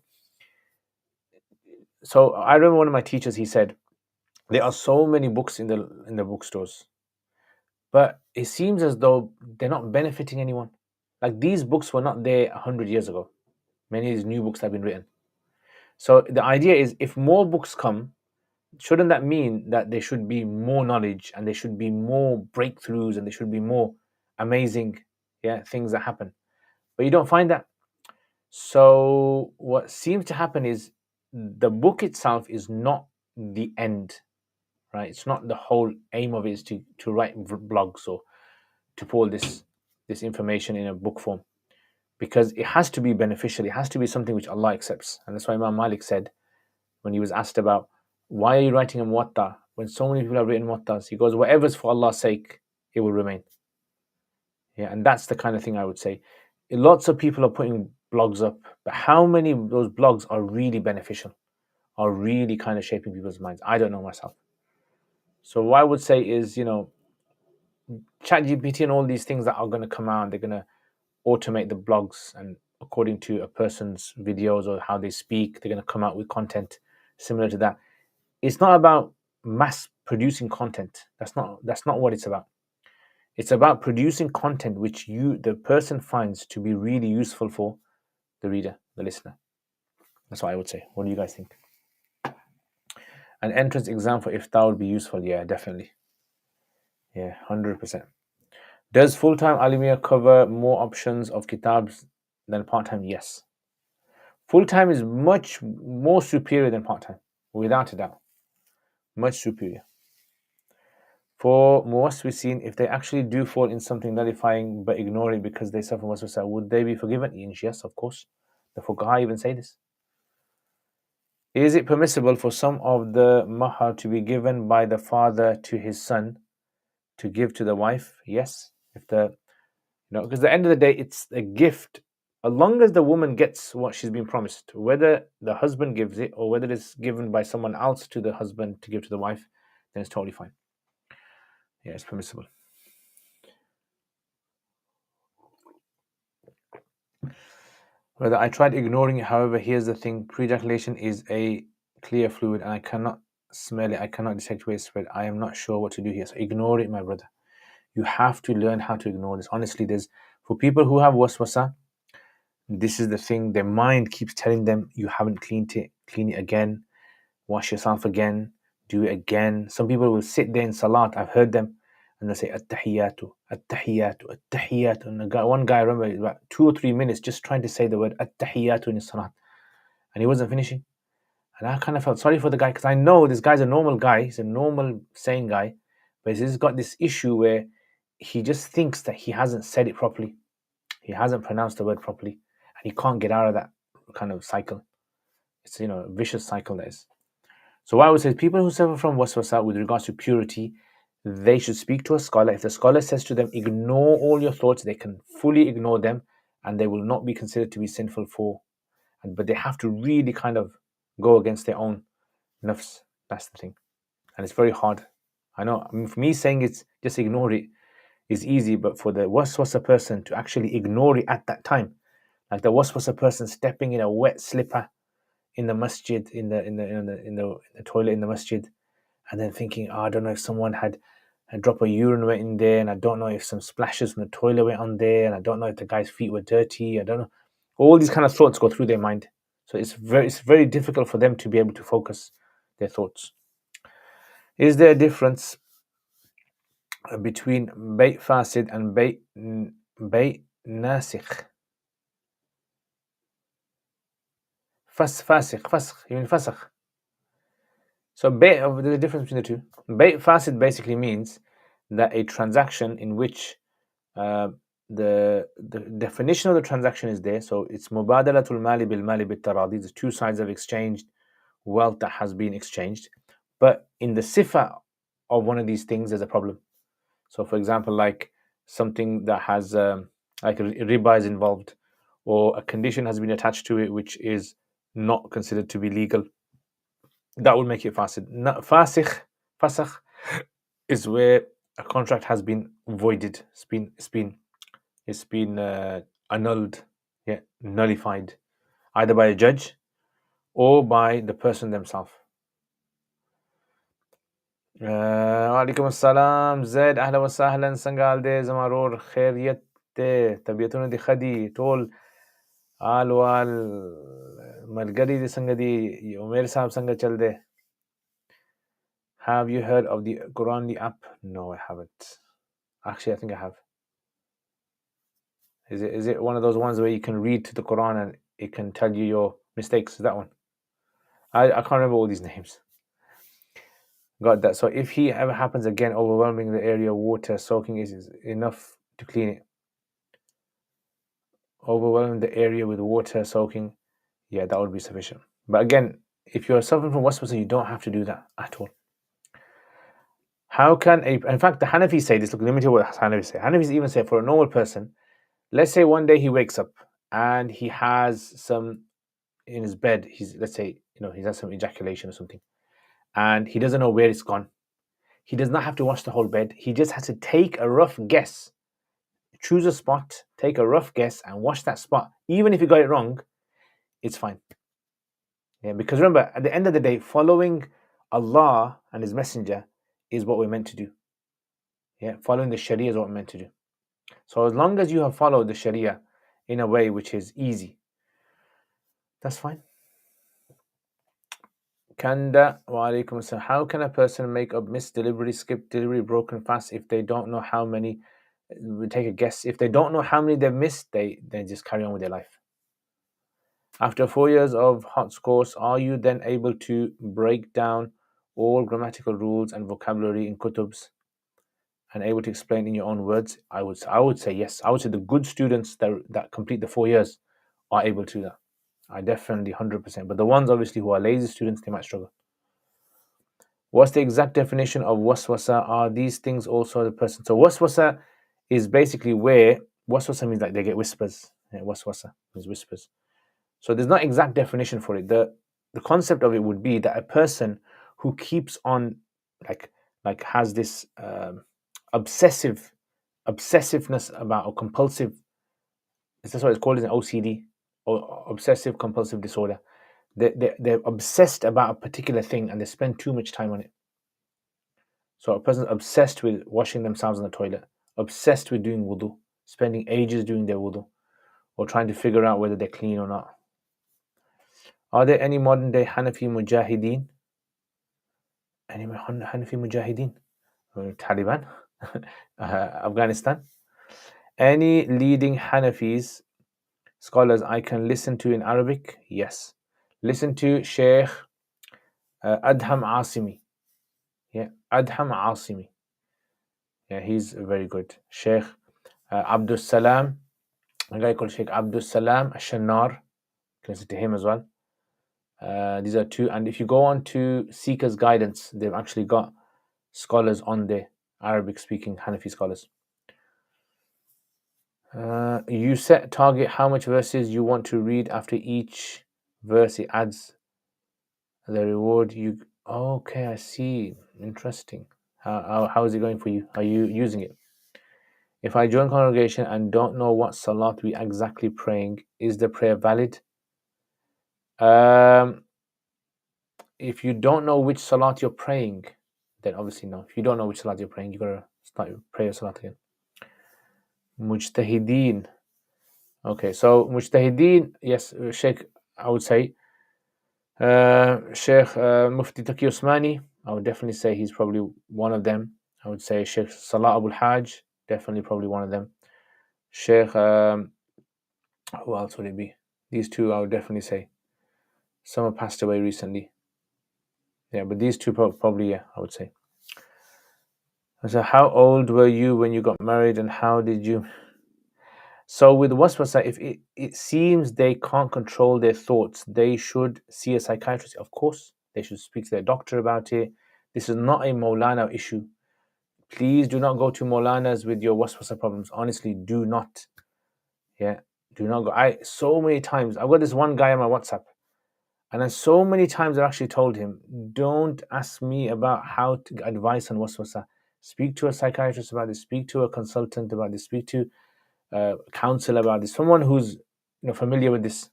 so I remember one of my teachers, he said, there are so many books in the bookstores, but it seems as though they're not benefiting anyone. Like these books were not there 100 years ago. Many of these new books have been written. So the idea is, if more books come, shouldn't that mean that there should be more knowledge and there should be more breakthroughs and there should be more amazing things that happen? But you don't find that. So what seems to happen is the book itself is not the end, right? It's not the whole aim of it is to write blogs or to pull this information in a book form, because it has to be beneficial. It has to be something which Allah accepts. And that's why Imam Malik said, when he was asked about why are you writing a muwatta when so many people have written muwattas, he goes, whatever's for Allah's sake, it will remain. Yeah, and that's the kind of thing I would say. Lots of people are putting blogs up, but how many of those blogs are really beneficial, are really kind of shaping people's minds? I don't know myself. So what I would say is, ChatGPT and all these things that are going to come out, they're going to automate the blogs, and according to a person's videos or how they speak, they're going to come out with content similar to that. It's not about mass producing content. That's not what it's about. It's about producing content which the person finds to be really useful for the reader, the listener. That's what I would say. What do you guys think? An entrance exam for iftar would be useful. Yeah, definitely. Yeah, 100%. Does full-time Alimiya cover more options of kitabs than part-time? Yes. Full-time is much more superior than part-time, without a doubt. Much superior. For muwaswisin, if they actually do fall in something nullifying but ignore it because they suffer waswasa, would they be forgiven? Yes, of course. The fuqaha even say this. Is it permissible for some of the mahar to be given by the father to his son to give to the wife? Yes. If the because at the end of the day, it's a gift. As long as the woman gets what she's been promised, whether the husband gives it or whether it's given by someone else to the husband to give to the wife, then it's totally fine. Yeah, it's permissible. Whether I tried ignoring it, however, here's the thing: pre-ejaculation is a clear fluid, and I cannot smell it. I cannot detect where it's spread. I am not sure what to do here. So ignore it, my brother. You have to learn how to ignore this. Honestly, for people who have waswasa, this is the thing. Their mind keeps telling them, you haven't cleaned it. Clean it again. Wash yourself again. Do it again. Some people will sit there in salat. I've heard them, and they'll say at-tahiyatu, at-tahiyatu, at-tahiyatu. And one guy, I remember, about 2 or 3 minutes just trying to say the word at-tahiyatu in his salat, and he wasn't finishing. And I kind of felt sorry for the guy, because I know this guy's a normal guy. He's a normal, sane guy, but he's got this issue where he just thinks that he hasn't said it properly. He hasn't pronounced the word properly, and he can't get out of that kind of cycle. It's a vicious cycle that is. So what I would say is, people who suffer from waswasa with regards to purity, they should speak to a scholar. If the scholar says to them, ignore all your thoughts, they can fully ignore them, and they will not be considered to be sinful but they have to really kind of go against their own nafs. That's the thing. And it's very hard. I know, for me saying it's just ignore it is easy, but for the waswasa person to actually ignore it at that time, like the waswasa person stepping in a wet slipper in the masjid, in the toilet in the masjid, and then thinking, I don't know if someone had a drop of urine went in there, and I don't know if some splashes from the toilet went on there, and I don't know if the guy's feet were dirty. I don't know. All these kind of thoughts go through their mind, so it's very difficult for them to be able to focus their thoughts. Is there a difference between bayt fasid and bayt nasikh? Fasakh. You mean fasakh? So there's a difference between the two. Bayt fasid basically means that a transaction in which the definition of the transaction is there. So it's mubadalatul mali bil mali bit taradi. The two sides have exchanged wealth that has been exchanged. But in the sifa of one of these things, there's a problem. So for example, like something that has like a riba is involved, or a condition has been attached to it which is not considered to be legal, that will make it fasid. Fasakh is where a contract has been voided. It's been annulled, nullified, either by a judge or by the person themselves. وعليكم السلام زید اهلا وسهلا څنګه حال دی زما ورور خیریت دی طبیعتونه دي ښه دي ټول حال وال ملګري دي څنګه دي عمیر صاحب څنګه چل دی Have you heard of the QnA app? No, I haven't. Actually, I think I have. Is it one of those ones where you can read to the Quran and it can tell you your mistakes? Is that one? I can't remember all these names. Got that. So if he ever happens again, overwhelming the area, water soaking is enough to clean it. Overwhelming the area with water soaking, yeah, that would be sufficient. But again, if you're suffering from waswasa, you don't have to do that at all. How can in fact, the Hanafis say this. Look, let me tell you what Hanafis say. Hanafis even say for a normal person, let's say one day he wakes up and he has some in his bed. Let's say he has some ejaculation or something, and he doesn't know where it's gone. He does not have to wash the whole bed. He just has to take a rough guess, choose a spot, take a rough guess, and wash that spot. Even if he got it wrong, it's fine. Yeah, because remember, at the end of the day, following Allah and His Messenger is what we're meant to do. Yeah, following the Sharia is what we're meant to do. So as long as you have followed the Sharia in a way which is easy, that's fine. Kanda, wa alaikum assalam. How can a person make up missed delivery, skip delivery, broken fast if they don't know how many? We take a guess. If they don't know how many they've missed, they just carry on with their life. After 4 years of HOTS course, are you then able to break down all grammatical rules and vocabulary in kutubs and able to explain in your own words? I would say yes. I would say the good students that complete the 4 years are able to do that. I definitely 100%. But the ones obviously who are lazy students, they might struggle. What's the exact definition of waswasa? Are these things also the person? So waswasa is basically where waswasa means like they get whispers. Yeah, waswasa means whispers. So there's not exact definition for it. The concept of it would be that a person who keeps on like has this obsessiveness about, or compulsive, that's what it's called, in OCD, or obsessive compulsive disorder. They're obsessed about a particular thing and they spend too much time on it. So a person's obsessed with washing themselves in the toilet, obsessed with doing wudu, spending ages doing their wudu, or trying to figure out whether they're clean or not. Are there any modern day Hanafi Mujahideen? Any Hanafi Mujahideen? Taliban? Afghanistan? Any leading Hanafis scholars I can listen to in Arabic? Yes. Listen to Sheikh Adham Asimi. Yeah, Adham Asimi. Yeah, he's very good. Sheikh Abdul Salam, a guy called Sheikh Abdul Salam Ashanar. Listen to him as well. These are two. And if you go on to Seeker's Guidance, they've actually got scholars on there, Arabic-speaking Hanafi scholars. You set target how much verses you want to read. After each verse, it adds the reward you. Okay, I see. Interesting. How is it going for you? Are you using it? If I join congregation and don't know what salat we exactly praying, is the prayer valid? If you don't know which salat you're praying, then obviously no. If you don't know which salat you're praying, you gotta start pray your salat again. Mujtahideen. Okay, so Mujtahideen, yes, Sheikh, I would say. Sheikh Mufti Taqi Usmani, I would definitely say he's probably one of them. I would say Sheikh Salah Abul Hajj, definitely probably one of them. Sheikh, who else would it be? These two I would definitely say. Some have passed away recently. Yeah, but these two probably, yeah, I would say. So how old were you when you got married and how did you... So with waswasa, if it seems they can't control their thoughts, they should see a psychiatrist. Of course, they should speak to their doctor about it. This is not a Maulana issue. Please do not go to Maulanas with your waswasa problems. Honestly, do not. Yeah, do not go. So many times, I've got this one guy on my WhatsApp, and then so many times I've actually told him, don't ask me about how to get advice on waswasa. Speak to a psychiatrist about this. Speak to a consultant about this. Speak to counsel about this, someone who's familiar with this,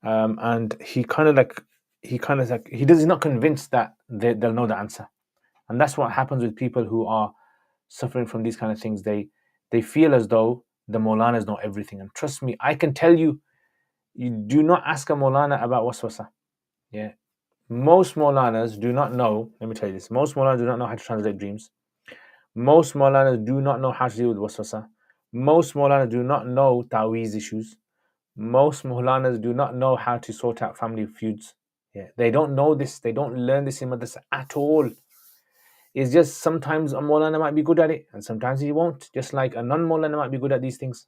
and he's not convinced that they'll know the answer, and that's what happens with people who are suffering from these kind of things. They feel as though the Maulanas know everything, and trust me, I can tell you, you do not ask a Maulana about waswasa. Yeah, most Maulanas do not know. Let me tell you this: most Maulanas do not know how to translate dreams. Most Maulanas do not know how to deal with waswasa. Most Maulanas do not know Taweez issues. Most Maulanas do not know how to sort out family feuds. Yeah, they don't know this. They don't learn this in madrasa at all. It's just sometimes a Maulana might be good at it, and sometimes he won't. Just like a non-Maulana might be good at these things.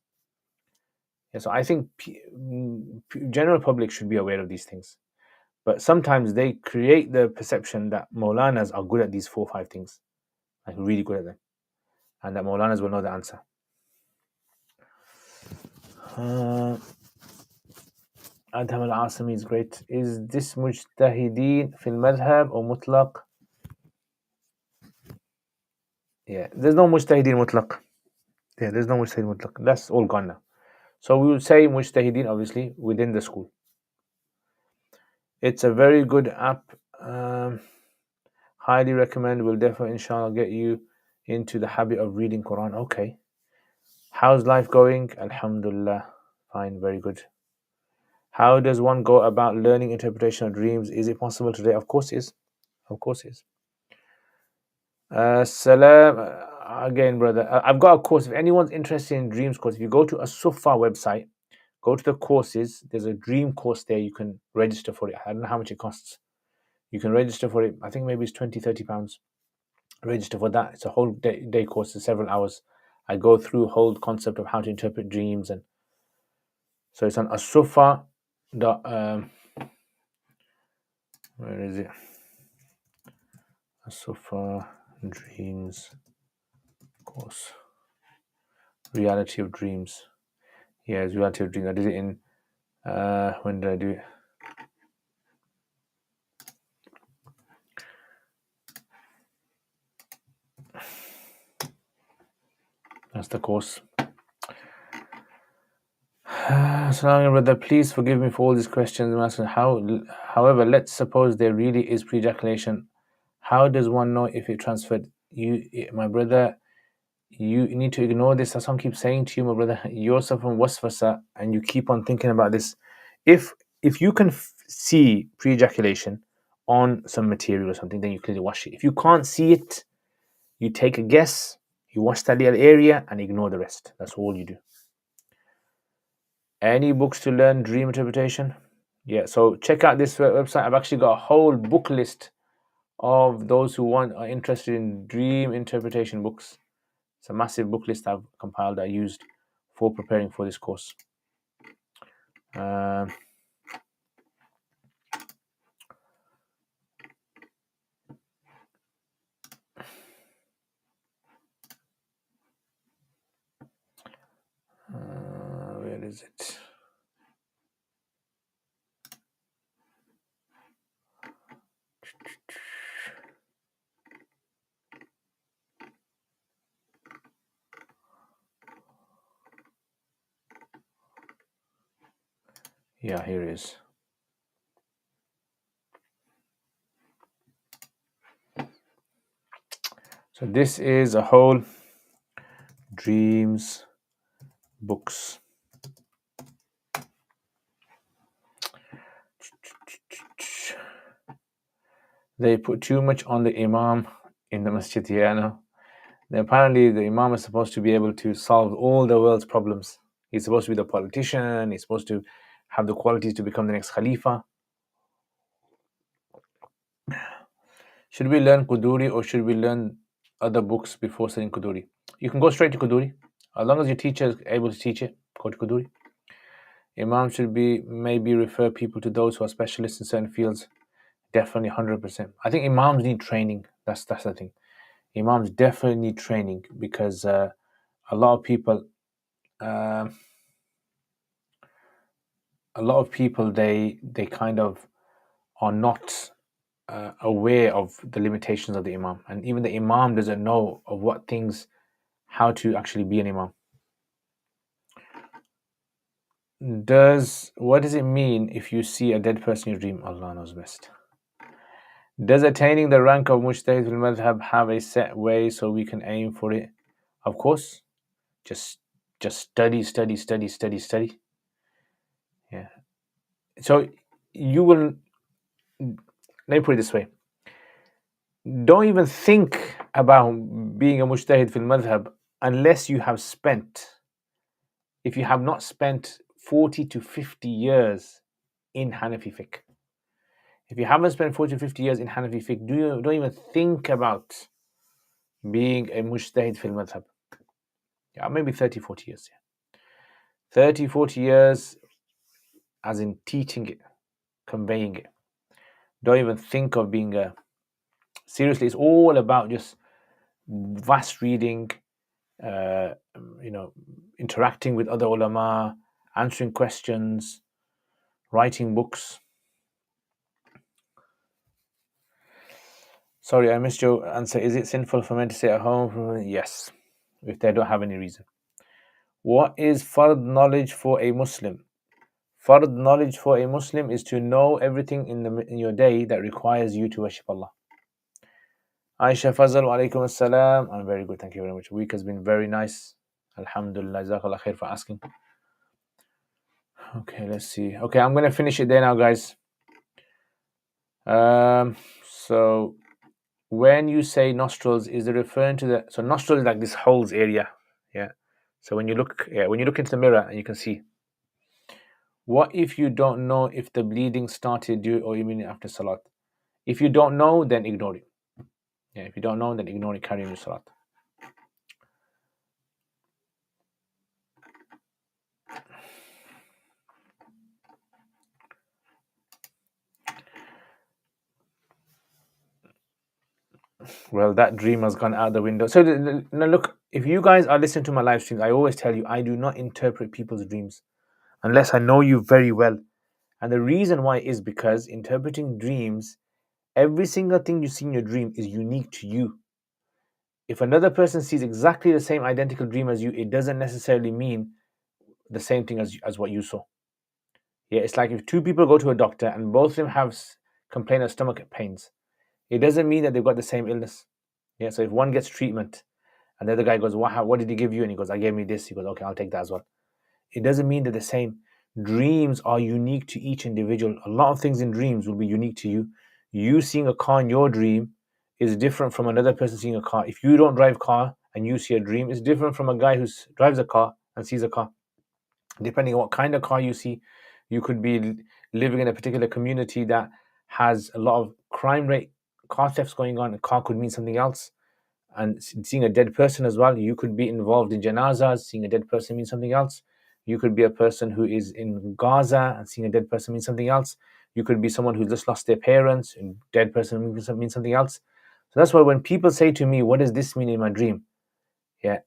Yeah, so I think general public should be aware of these things. But sometimes they create the perception that Maulanas are good at these 4 or 5 things, like really good at them, and that Maulanas will know the answer. Adham al-Asimi is great. Is this Mujtahideen fil madhab or mutlaq? Yeah, there's no Mujtahideen mutlaq. Yeah, there's no Mujtahideen mutlaq. That's all gone now. So we would say Mujtahideen, obviously, within the school. It's a very good app. Highly recommend. Will definitely, inshallah, get you into the habit of reading Quran. Okay. How's life going? Alhamdulillah. Fine, very good. How does one go about learning interpretation of dreams? Is it possible today? Of course it is. Of course it is. Salam. Again, brother. I've got a course. If anyone's interested in dreams course, if you go to a Sufa website, go to the courses. There's a dream course there. You can register for it. I don't know how much it costs. You can register for it. I think maybe it's 20, 30 pounds. Register for that. It's a whole day course. It's several hours. I go through whole concept of how to interpret dreams, and so it's on asufa. Where is it? Asufa dreams course. Reality of dreams. Yeah, it's reality of dreams. I did it in when did I do it? That's the course. Assalamu brother, please forgive me for all these questions. However, let's suppose there really is pre-ejaculation. How does one know if it transferred? My brother, you need to ignore this. That's what I keep saying to you, my brother. You're suffering waswasa, and you keep on thinking about this. If you can see pre-ejaculation on some material or something, then you clearly wash it. If you can't see it, you take a guess, you wash that little area, and ignore the rest. That's all you do. Any books to learn dream interpretation? Yeah, so check out this website. I've actually got a whole book list of those who are interested in dream interpretation books. It's a massive book list I've compiled, I used for preparing for this course. Where is it? Yeah, here it is. So this is a whole dreams books. They put too much on the imam in the masjid. Yeah, no. Apparently, the imam is supposed to be able to solve all the world's problems. He's supposed to be the politician. He's supposed to have the qualities to become the next Khalifa. Should we learn Quduri or should we learn other books before studying Quduri? You can go straight to Quduri. As long as your teacher is able to teach it, go to Quduri. Imam should maybe refer people to those who are specialists in certain fields. Definitely 100%. I think imams need training. That's the thing. Imams definitely need training because a lot of people they kind of are not aware of the limitations of the imam, and even the imam doesn't know of how to actually be an imam. What does it mean if you see a dead person in your dream? Allah knows best. Does attaining the rank of Mujtahid fil Madhab have a set way so we can aim for it? Of course. Just study. Yeah. So you will, let me put it this way. Don't even think about being a Mujtahid fil Madhab unless you have if you have not spent 40 to 50 years in Hanafi fiqh. If you haven't spent 40 to 50 years in Hanafi fiqh, don't even think about being a Mujtahid fil Madhab. Yeah, maybe 30, 40 years. Yeah. 30, 40 years as in teaching it, conveying it. Don't even think of being seriously, it's all about just vast reading, interacting with other ulama, answering questions, writing books. Sorry, I missed your answer. Is it sinful for men to stay at home? Yes, if they don't have any reason. What is fard knowledge for a Muslim? Fard knowledge for a Muslim is to know everything in your day that requires you to worship Allah. Aisha Fazal, wa alaikum assalam. I'm very good, thank you very much. Week has been very nice. Alhamdulillah, jazakallah khair for asking. Okay, let's see. Okay, I'm gonna finish it there now, guys. So when you say nostrils, is it referring to the, so nostril is like this holes area, yeah. So when you look, when you look into the mirror and you can see. What if you don't know if the bleeding started during or immediately after salat? If you don't know, then ignore it. Yeah, if you don't know, then ignore it. Carry on your salat. Well, that dream has gone out the window. So now look, if you guys are listening to my live streams, I always tell you I do not interpret people's dreams unless I know you very well. And the reason why is because interpreting dreams, every single thing you see in your dream is unique to you. If another person sees exactly the same identical dream as you, it doesn't necessarily mean the same thing as what you saw. Yeah, it's like if two people go to a doctor and both of them have complain of stomach pains, it doesn't mean that they've got the same illness. Yeah, so if one gets treatment and the other guy goes, what did he give you? And he goes, I gave me this. He goes, okay, I'll take that as well. It doesn't mean they're the same. Dreams are unique to each individual. A lot of things in dreams will be unique to you. You seeing a car in your dream is different from another person seeing a car. If you don't drive a car and you see a dream, it's different from a guy who drives a car and sees a car. Depending on what kind of car you see, you could be living in a particular community that has a lot of crime rate, car thefts going on. A car could mean something else. And seeing a dead person as well, you could be involved in janazas. Seeing a dead person means something else. You could be a person who is in Gaza and seeing a dead person means something else. You could be someone who just lost their parents and dead person means something else. So that's why when people say to me, what does this mean in my dream? Yeah,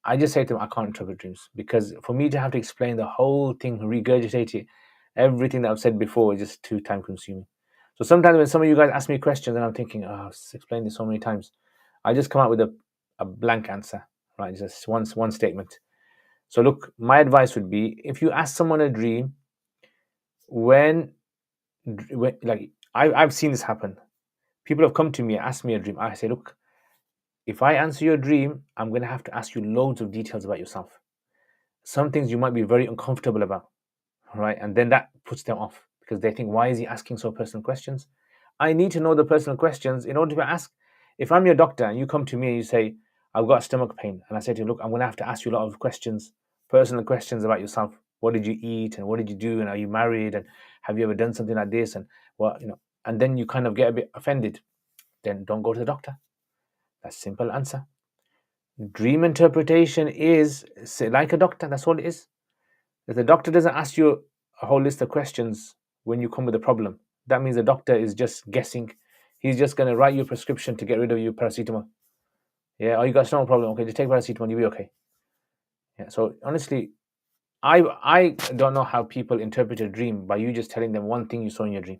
I just say to them, I can't interpret dreams, because for me to have to explain the whole thing, regurgitate it, everything that I've said before is just too time consuming. So sometimes when some of you guys ask me questions and I'm thinking, oh, I've explained this so many times, I just come out with a blank answer, right? Just one statement. So look, my advice would be, if you ask someone a dream, when like I've seen this happen. People have come to me, asked me a dream. I say, look, if I answer your dream, I'm going to have to ask you loads of details about yourself. Some things you might be very uncomfortable about, right? And then that puts them off because they think, why is he asking so personal questions? I need to know the personal questions in order to ask. If I'm your doctor and you come to me and you say, I've got stomach pain, and I say to you, look, I'm going to have to ask you a lot of questions, personal questions about yourself. What did you eat and what did you do? And are you married? And have you ever done something like this? And what, and then you kind of get a bit offended. Then don't go to the doctor. That's simple answer. Dream interpretation is like a doctor. That's all it is. If the doctor doesn't ask you a whole list of questions when you come with a problem, that means the doctor is just guessing. He's just going to write you a prescription to get rid of your paracetamol. Yeah, oh, you got a stomach problem. Okay, just take paracetamol. You'll be okay. Yeah. So honestly, I don't know how people interpret a dream by you just telling them one thing you saw in your dream.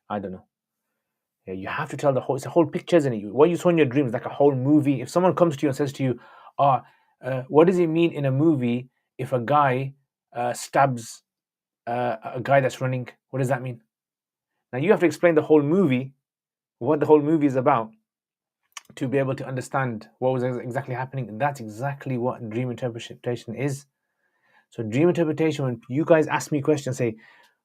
I don't know. Yeah, you have to tell the whole. It's a whole picture, isn't it? What you saw in your dream is like a whole movie. If someone comes to you and says to you, what does it mean in a movie if a guy stabs a guy that's running? What does that mean? Now you have to explain the whole movie, what the whole movie is about, to be able to understand what was exactly happening. And that's exactly what dream interpretation is. So dream interpretation, when you guys ask me questions, say,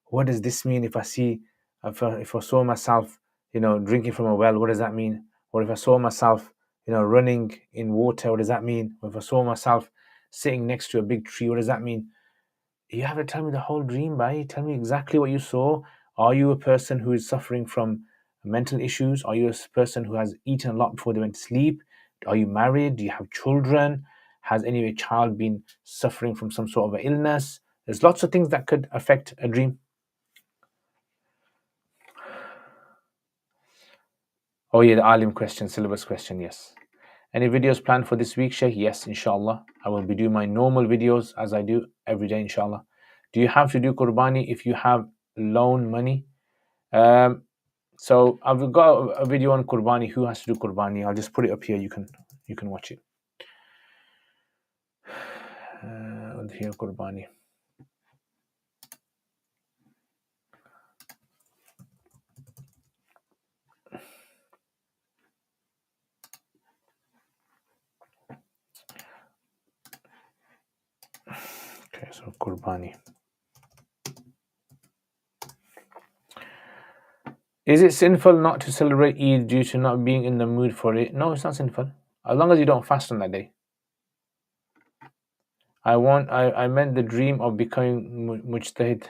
what does this mean if I see, if I saw myself, drinking from a well, what does that mean? Or if I saw myself, running in water, what does that mean? Or if I saw myself sitting next to a big tree, what does that mean? You have to tell me the whole dream, bhai. Tell me exactly what you saw. Are you a person who is suffering from mental issues? Are you a person who has eaten a lot before they went to sleep? Are you married? Do you have children? Has any of your child been suffering from some sort of an illness? There's lots of things that could affect a dream. Oh yeah, the alim question, syllabus question, yes. Any videos planned for this week, Sheikh? Yes, inshallah. I will be doing my normal videos as I do every day, inshallah. Do you have to do qurbani if you have loan money? So I've got a video on qurbani, who has to do qurbani. I'll just put it up here. You can watch it. Here, qurbani. Okay, so qurbani. Is it sinful not to celebrate Eid due to not being in the mood for it? No, it's not sinful. As long as you don't fast on that day. I meant the dream of becoming mujtahid.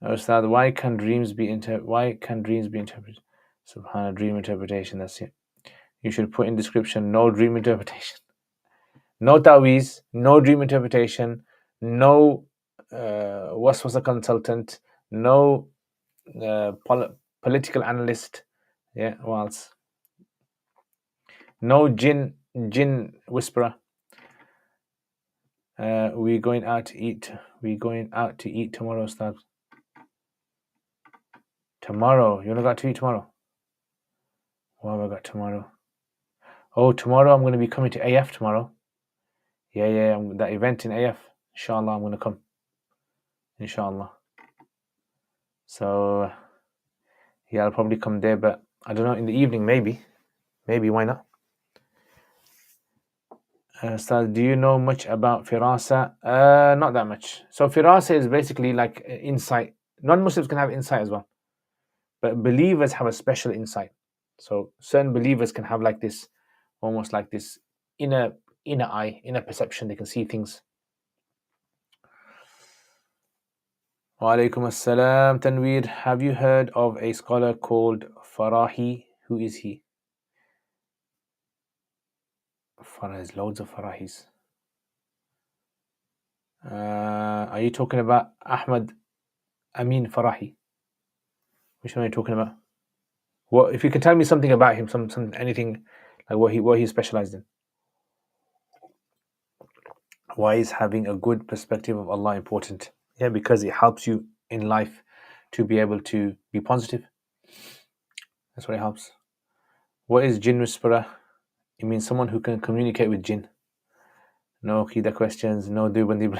Ustad, why can dreams be interpreted? Subhana, dream interpretation, that's it. You should put in description, no dream interpretation. No ta'weez, no dream interpretation, no was a consultant, no political analyst. Yeah, what else? No jinn whisperer. We're going out to eat. We're going out to eat tomorrow, Ustad. Tomorrow? You wanna go out to eat tomorrow? What have I got tomorrow? Oh, tomorrow I'm going to be coming to AF tomorrow. Yeah, that event in AF. Inshallah, I'm going to come. Inshallah. So, yeah, I'll probably come there, but I don't know, in the evening, maybe. Maybe, why not? Ustaz, do you know much about firasa? Not that much. So firasa is basically like insight. Non-Muslims can have insight as well, but believers have a special insight. So certain believers can have like this, almost like this inner eye, inner perception. They can see things. Wa alaikum assalam, Tanweer. Have you heard of a scholar called Farahi? Who is he? There's loads of Farahis. Are you talking about Ahmad Amin Farahi? Which one are you talking about? What if you can tell me something about him, some anything like what he specialized in? Why is having a good perspective of Allah important? Yeah, because it helps you in life to be able to be positive. That's what it helps. What is jinn whisperer? It means someone who can communicate with jinn. No Qida questions, no Dubandi.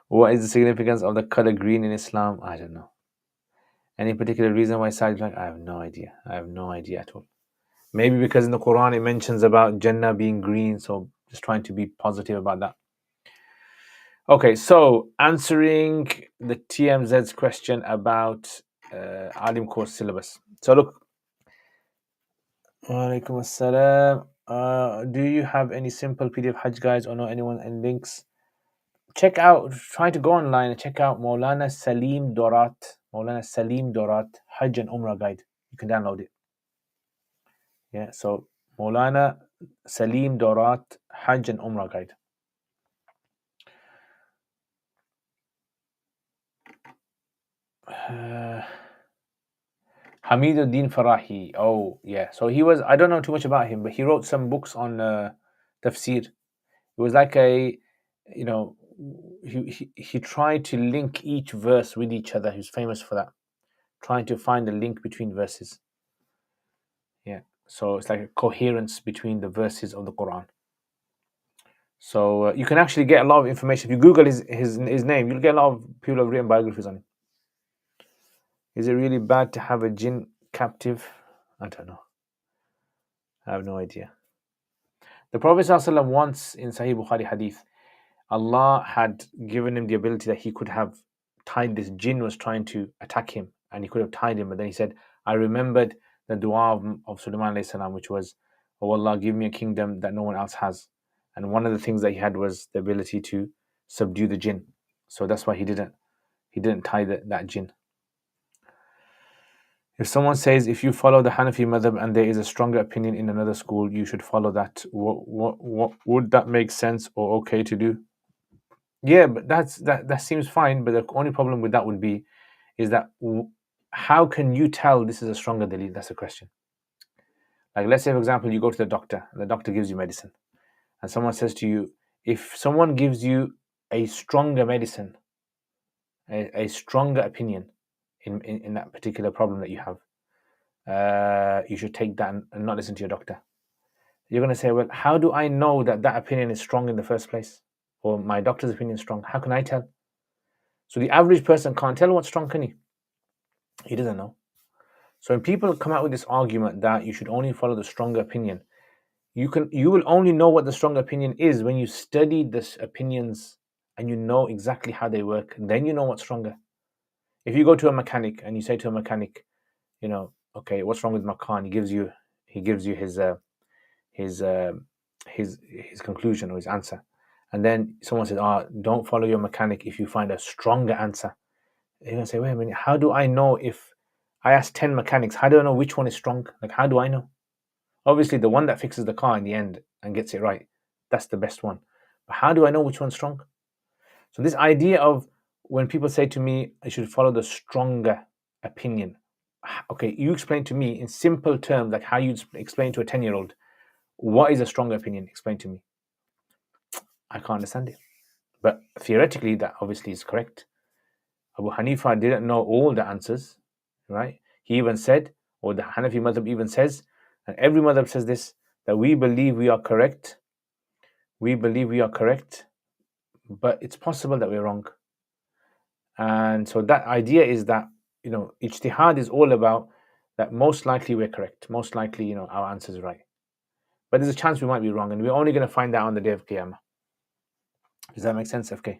What is the significance of the color green in Islam? I don't know. Any particular reason why Saudi like? I have no idea. I have no idea at all. Maybe because in the Quran it mentions about Jannah being green, so just trying to be positive about that. Okay, so answering the TMZ's question about Alim course syllabus. So look, Walaikum assalam. Do you have any simple PDF Hajj guides or know anyone and links? Check out, try to go online and check out Maulana Salim Dorat, Hajj and Umrah guide. You can download it. Yeah, so Maulana Salim Dorat, Hajj and Umrah guide. Hamiduddin Farahi. Oh, yeah. So he was, I don't know too much about him, but he wrote some books on tafsir. It was like he tried to link each verse with each other. He was famous for that, trying to find a link between verses. Yeah. So it's like a coherence between the verses of the Quran. So you can actually get a lot of information. If you Google his name, you'll get a lot of people who have written biographies on him. Is it really bad to have a jinn captive? I don't know. I have no idea. The Prophet ﷺ once in Sahih Bukhari hadith, Allah had given him the ability that he could have tied this jinn was trying to attack him, and he could have tied him, but then he said, I remembered the dua of Sulaiman alayhi salam, which was, oh Allah, give me a kingdom that no one else has. And one of the things that he had was the ability to subdue the jinn. So that's why he didn't tie that jinn. If someone says, if you follow the Hanafi madhab and there is a stronger opinion in another school, you should follow that. What would that make sense or okay to do? Yeah, but that seems fine. But the only problem with that would be, is that how can you tell this is a stronger dalil? That's the question. Like, let's say, for example, you go to the doctor, and the doctor gives you medicine, and someone says to you, if someone gives you a stronger medicine, a stronger opinion in that particular problem that you have, you should take that and not listen to your doctor. You're going to say, well, how do I know that opinion is strong in the first place? Or my doctor's opinion is strong? How can I tell? So the average person can't tell what's strong, can he? He doesn't know. So when people come out with this argument that you should only follow the stronger opinion, you will only know what the stronger opinion is when you study the opinions and you know exactly how they work. Then you know what's stronger. If you go to a mechanic and you say to a mechanic, okay, what's wrong with my car? And he gives you his conclusion or his answer, and then someone says, don't follow your mechanic if you find a stronger answer. You're gonna say, wait a minute, how do I know? If I ask 10 mechanics, how do I know which one is strong? Like, how do I know? Obviously, the one that fixes the car in the end and gets it right, that's the best one. But how do I know which one's strong? So this idea of when people say to me, I should follow the stronger opinion. Okay, you explain to me in simple terms, like how you explain to a 10-year-old, what is a stronger opinion? Explain to me. I can't understand it. But theoretically, that obviously is correct. Abu Hanifa didn't know all the answers, right? He even said, or the Hanafi madhab even says, and every madhab says this, that we believe we are correct. We believe we are correct, but it's possible that we're wrong. And so that idea is that, ijtihad is all about that most likely we're correct. Most likely, our answer is right. But there's a chance we might be wrong, and we're only going to find out on the day of Qiyamah. Does that make sense, FK?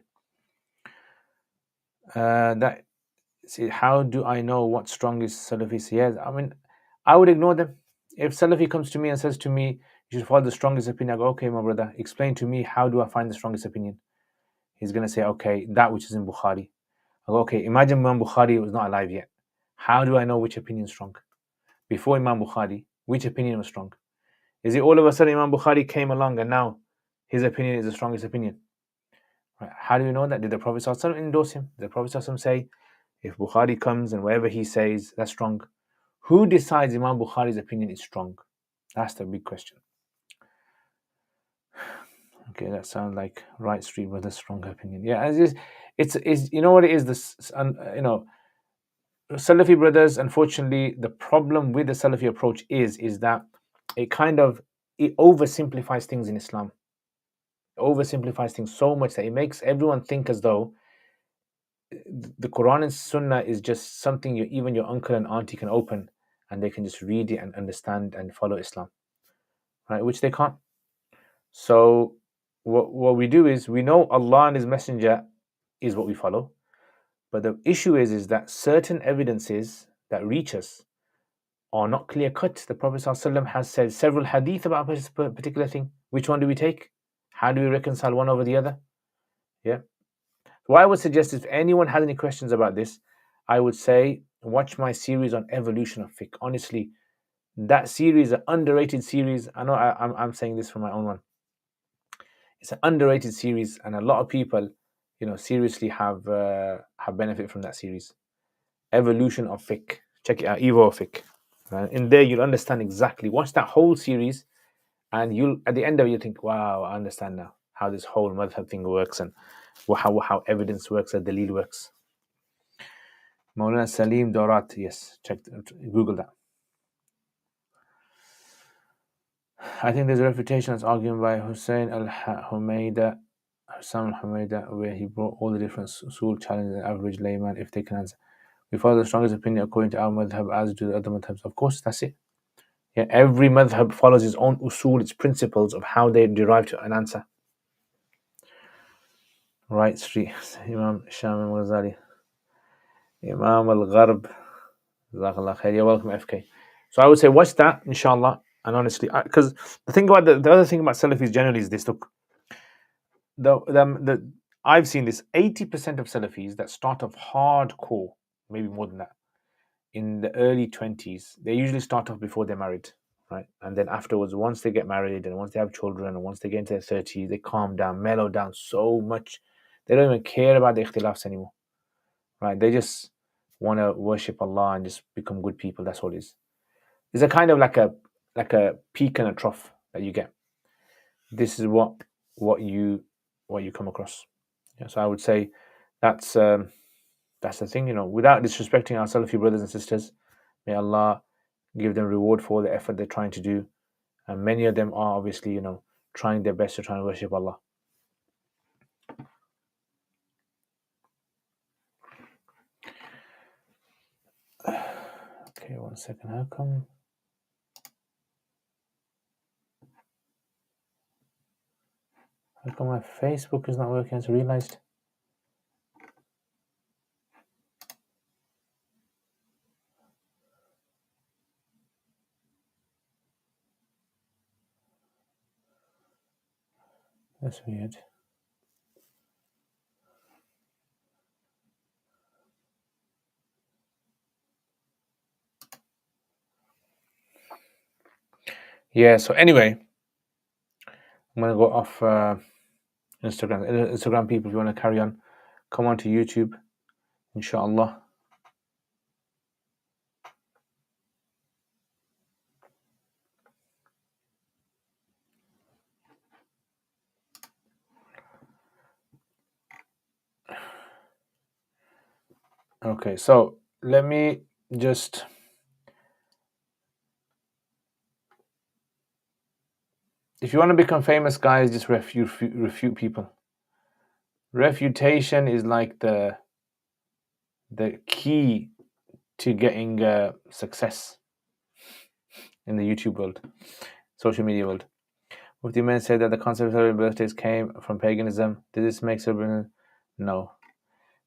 How do I know what strong is Salafi says? I mean, I would ignore them. If Salafi comes to me and says to me, you should follow the strongest opinion, I go, okay, my brother, explain to me, how do I find the strongest opinion? He's going to say, okay, that which is in Bukhari. I go, okay, imagine Imam Bukhari was not alive yet. How do I know which opinion is strong? Before Imam Bukhari, which opinion was strong? Is it all of a sudden Imam Bukhari came along and now his opinion is the strongest opinion? Right. How do you know that? Did the Prophet ﷺ endorse him? Did the Prophet ﷺ say, if Bukhari comes and whatever he says, that's strong? Who decides Imam Bukhari's opinion is strong? That's the big question. Okay, that sounds like right street with a strong opinion. Yeah, it's you know what it is. Salafi brothers. Unfortunately, the problem with the Salafi approach is that it oversimplifies things in Islam. It oversimplifies things so much that it makes everyone think as though the Quran and Sunnah is just something even your uncle and auntie can open and they can just read it and understand and follow Islam, right? Which they can't. So what we do is we know Allah and His Messenger is what we follow, but the issue is that certain evidences that reach us are not clear cut. The Prophet ﷺ has said several hadith about a particular thing. Which one do we take? How do we reconcile one over the other? Yeah. What I would suggest, if anyone has any questions about this, I would say watch my series on evolution of fiqh. Honestly, that series, an underrated series. I know I'm saying this from my own one. It's an underrated series, and a lot of people, seriously have benefit from that series. Evolution of fiqh. Check it out, Evo of fiqh. In there, you'll understand exactly. Watch that whole series, and you'll at the end of it, you'll think, "Wow, I understand now how this whole madhab thing works and how evidence works and dalil works." Maulana Salim Dorat, yes, Google that. I think there's a refutation that's argument by Hussein al-Humayda, Hassan al-Humayda, where he brought all the different usul challenges an average layman if they can answer. We follow the strongest opinion according to our madhab, as do the other madhabs. Of course, that's it. Yeah, every madhab follows its own usul, its principles of how they derive to an answer. Right street, Imam Sham al-Ghazali. Imam al-Gharb. You're welcome, FK. So I would say watch that, inshallah. And honestly, because the thing about the other thing about Salafis generally is this: look, I've seen this. 80% of Salafis that start off hardcore, maybe more than that, in the early 20s, they usually start off before they're married, right? And then afterwards, once they get married and once they have children and once they get into their 30s, they calm down, mellow down so much. They don't even care about the ikhtilafs anymore, right? They just want to worship Allah and just become good people. That's all it is. It's a kind of like a peak and a trough that you get. This is what you come across. Yeah, so I would say that's the thing. Without disrespecting our Salafi brothers and sisters, may Allah give them reward for the effort they're trying to do, and many of them are obviously trying their best to try and worship Allah. Okay, 1 second. How come my Facebook is not working? As I realized. That's weird. Yeah, so anyway, I'm going to go off Instagram. Instagram people, if you want to carry on, come on to YouTube, inshallah. Okay, so let me just... If you want to become famous, guys, just refute people. Refutation is like the key to getting success in the YouTube world, social media world. Mufti men said that the concept of celebrating birthdays came from paganism. Did this make celebrating? No.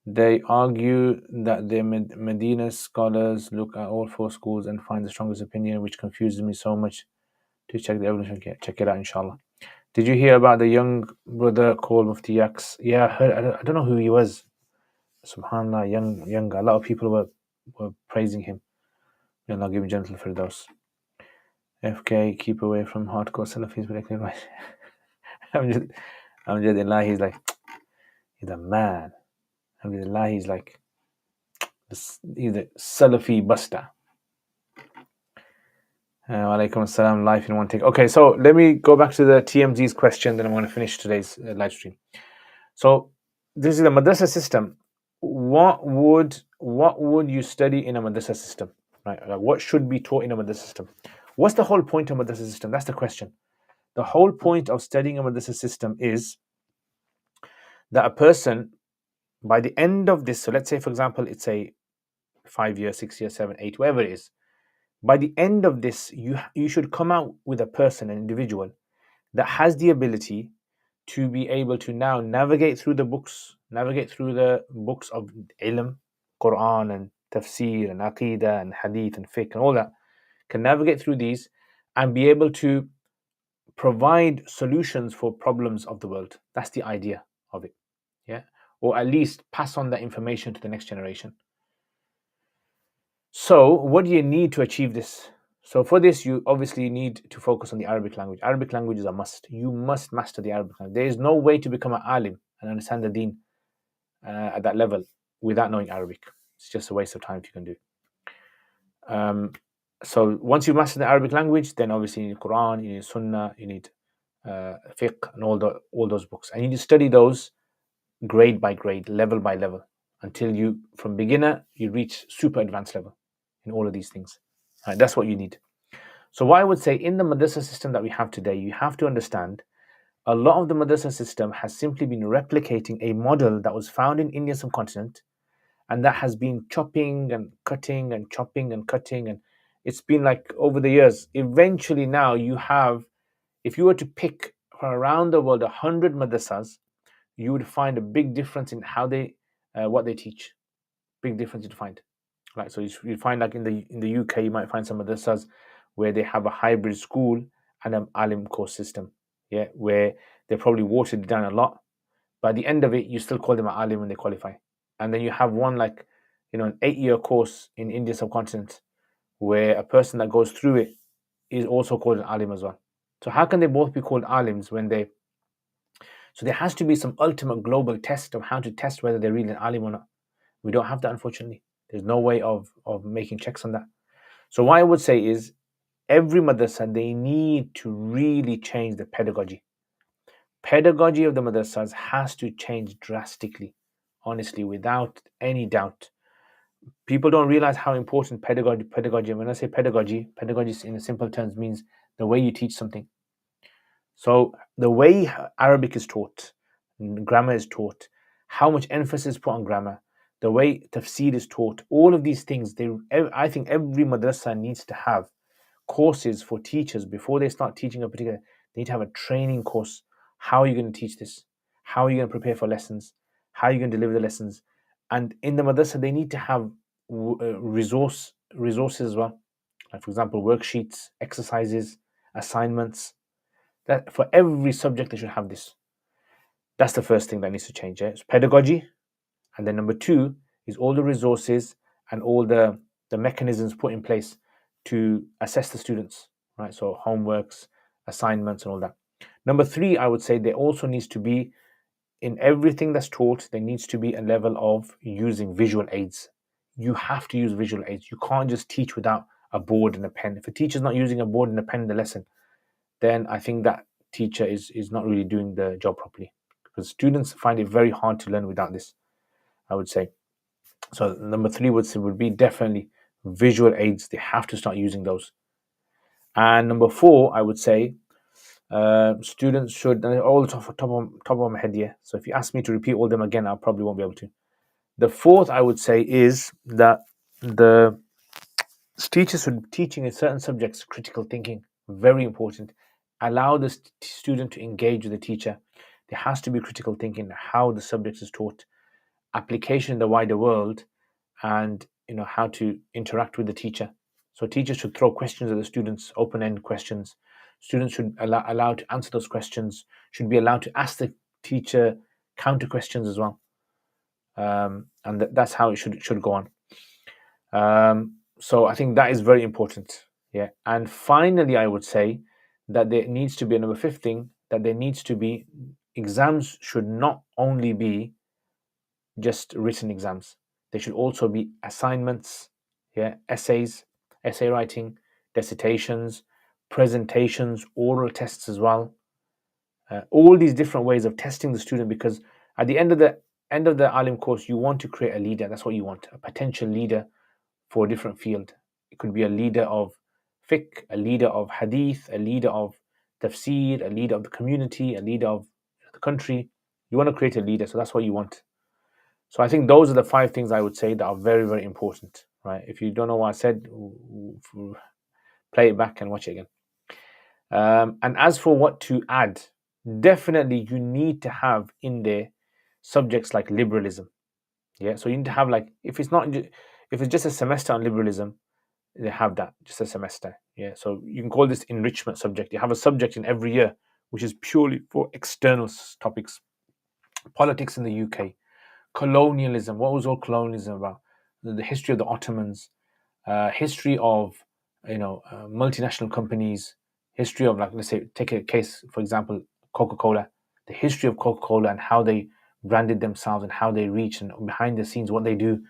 They argue that the Medina scholars look at all four schools and find the strongest opinion, which confuses me so much. To check the evidence, check it out, inshallah. Did you hear about the young brother called Mufti Yaks? Yeah, I heard. I don't know who he was. Subhanallah, young guy. A lot of people were praising him. May Allah give him gentle firdaus. FK, keep away from hardcore Salafis, particularly right. Alhamdulillah, he's like, he's a man. Alhamdulillah, he's like, he's a Salafi buster. Walaikum assalam, life in one take. Okay, so let me go back to the TMZ's question, then I'm going to finish today's live stream. So this is the madrasa system. What would you study in a madrasa system? Right? Like what should be taught in a madrasa system? What's the whole point of a madrasa system? That's the question. The whole point of studying a madrasa system is that a person, by the end of this, so let's say, for example, it's a 5 year, 6 year, 7, 8, whatever it is. By the end of this, you should come out with a person, an individual, that has the ability to be able to now navigate through the books of ilm, Quran and tafsir and aqidah and hadith and fiqh and all that, can navigate through these and be able to provide solutions for problems of the world. That's the idea of it. Yeah, or at least pass on that information to the next generation. So what do you need to achieve this? So for this, you obviously need to focus on the Arabic language. Arabic language is a must. You must master the Arabic language. There is no way to become an alim and understand the deen at that level without knowing Arabic. It's just a waste of time if you can do. So once you master the Arabic language, then obviously you need Quran, you need Sunnah, you need fiqh and all those books. And you need to study those grade by grade, level by level, until you, from beginner, you reach super advanced level in all of these things. Right, that's what you need. So what I would say, in the madrasa system that we have today, you have to understand a lot of the madrasa system has simply been replicating a model that was found in Indian subcontinent, and that has been chopping and cutting and chopping and cutting, and it's been like over the years. Eventually now you have, if you were to pick from around the world 100 madrasas, you would find a big difference in how they what they teach. Big difference you'd find. Right, so you find like in the UK, you might find some madrasas where they have a hybrid school and an alim course system. Yeah, where they probably watered it down a lot. By the end of it, you still call them an alim when they qualify. And then you have one like, an 8-year course in Indian subcontinent where a person that goes through it is also called an alim as well. So how can they both be called alims when they... So there has to be some ultimate global test of how to test whether they're really an alim or not. We don't have that, unfortunately. There's no way of making checks on that. So what I would say is, every madrasa, they need to really change the pedagogy. Pedagogy of the madrasas has to change drastically, honestly, without any doubt. People don't realize how important pedagogy. When I say pedagogy in simple terms means the way you teach something. So the way Arabic is taught, grammar is taught, how much emphasis is put on grammar, the way tafsir is taught, all of these things, I think every madrasa needs to have courses for teachers before they start teaching a particular. They need to have a training course. How are you going to teach this? How are you going to prepare for lessons? How are you going to deliver the lessons? And in the madrasa, they need to have resources as well. Like, for example, worksheets, exercises, assignments. That for every subject they should have this. That's the first thing that needs to change. It's pedagogy. And then number two is all the resources and all the mechanisms put in place to assess the students, right? So homeworks, assignments, and all that. Number three, I would say there also needs to be, in everything that's taught, there needs to be a level of using visual aids. You have to use visual aids. You can't just teach without a board and a pen. If a teacher's not using a board and a pen in the lesson, then I think that teacher is not really doing the job properly, because students find it very hard to learn without this, I would say. So number three would be definitely visual aids. They have to start using those. And number four, I would say, students should, and all top of my head here. So if you ask me to repeat all them again, I probably won't be able to. The fourth, I would say, is that the teachers should be teaching in certain subjects critical thinking. Very important. Allow the student to engage with the teacher. There has to be critical thinking, how the subject is taught, application in the wider world, and how to interact with the teacher. So teachers should throw questions at the students, open-ended questions. Students should allowed to answer those questions, should be allowed to ask the teacher counter questions as well. And that's how it should go on. So I think that is very important. Yeah. And finally, I would say that there needs to be another fifth thing, that there needs to be exams should not only be just written exams. They should also be assignments, essays, essay writing, dissertations, presentations, oral tests as well. All these different ways of testing the student, because at the end of the Alim course, you want to create a leader. That's what you want, a potential leader for a different field. It could be a leader of fiqh, a leader of hadith, a leader of tafsir, a leader of the community, a leader of the country. You want to create a leader, so that's what you want. So I think those are the 5 things I would say that are very, very important, right? If you don't know what I said, play it back and watch it again. And as for what to add, definitely you need to have in there subjects like liberalism. Yeah, so you need to have, like, if it's just a semester on liberalism, they have that, just a semester. Yeah, so you can call this enrichment subject. You have a subject in every year which is purely for external topics. Politics in the UK, colonialism. What was all colonialism about? The history of the Ottomans, history of multinational companies, history of, like, let's say, take a case, for example, Coca-Cola, the history of Coca-Cola and how they branded themselves and how they reach, and behind the scenes what they do.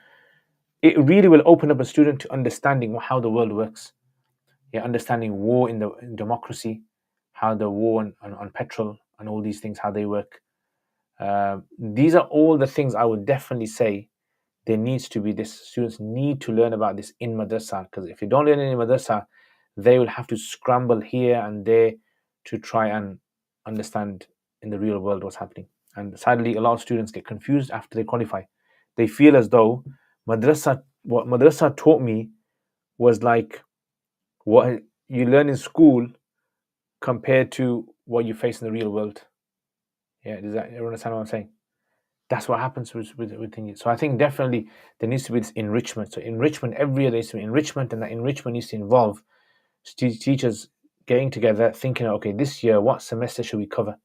It really will open up a student to understanding how the world works. Yeah, understanding war in democracy, how the war on petrol and all these things, how they work. These are all the things I would definitely say there needs to be. This students need to learn about this in madrasa, because if you don't learn it in madrasa, they will have to scramble here and there to try and understand in the real world what's happening. And sadly, a lot of students get confused after they qualify. They feel as though what madrasa taught me was like what you learn in school compared to what you face in the real world. Yeah, does that everyone understand what I'm saying? That's what happens with things. So I think definitely there needs to be this enrichment. So enrichment, every year there needs to be enrichment, and that enrichment needs to involve teachers getting together, thinking, okay, this year, what semester should we cover?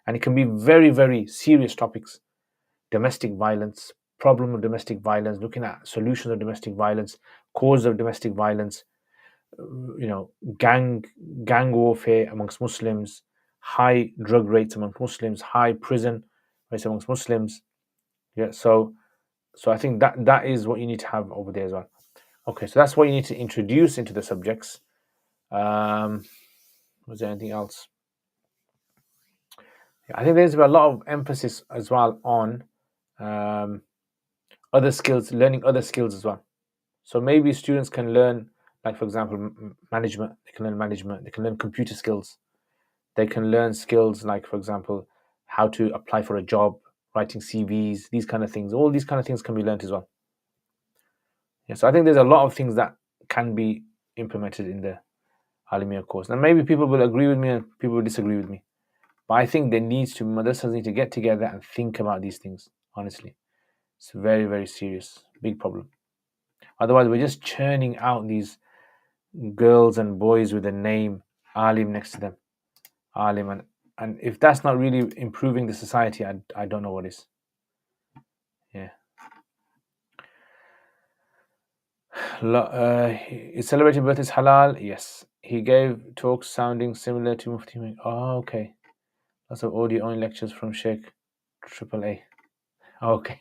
And it can be very, very serious topics. Domestic violence, problem of domestic violence, looking at solutions of domestic violence, cause of domestic violence, gang warfare amongst Muslims, high drug rates amongst Muslims, high prison rates amongst Muslims. Yeah, so I think that is what you need to have over there as well. Okay, so that's what you need to introduce into the subjects. Was there anything else? I think there's a lot of emphasis as well on other skills, learning other skills as well. So maybe students can learn, like, for example, management. They can learn management. They can learn computer skills. They can learn skills like, for example, how to apply for a job, writing CVs, these kind of things. All these kind of things can be learned as well. Yeah, so I think there's a lot of things that can be implemented in the Alimiya course. And maybe people will agree with me and people will disagree with me. But I think madrasas need to get together and think about these things, honestly. It's very, very serious, big problem. Otherwise, we're just churning out these girls and boys with a name Alim next to them. Alim And if that's not really improving the society, I don't know what is. Yeah. His celebrated birth is halal. Yes. He gave talks sounding similar to Mufti. Oh, okay. Lots of audio only lectures from Sheikh AAA. Okay.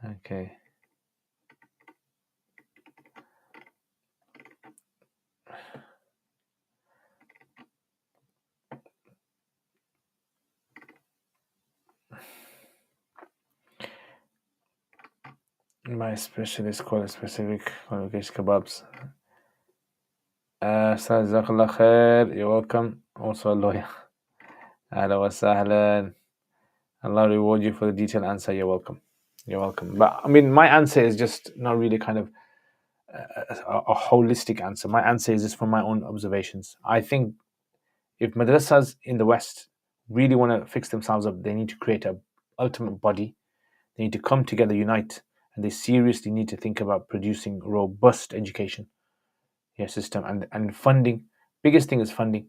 Okay. My specialist call specific qualification kebabs. Ustaz Jazakallah khair. You're welcome. Also a lawyer. Ahlan wa sahlan. Allah reward you for the detailed answer. You're welcome. You're welcome. But I mean, my answer is just not really kind of a holistic answer. My answer is just from my own observations. I think if madrasas in the West really want to fix themselves up, they need to create a ultimate body. They need to come together, unite, and they seriously need to think about producing robust education system and funding. Biggest thing is funding.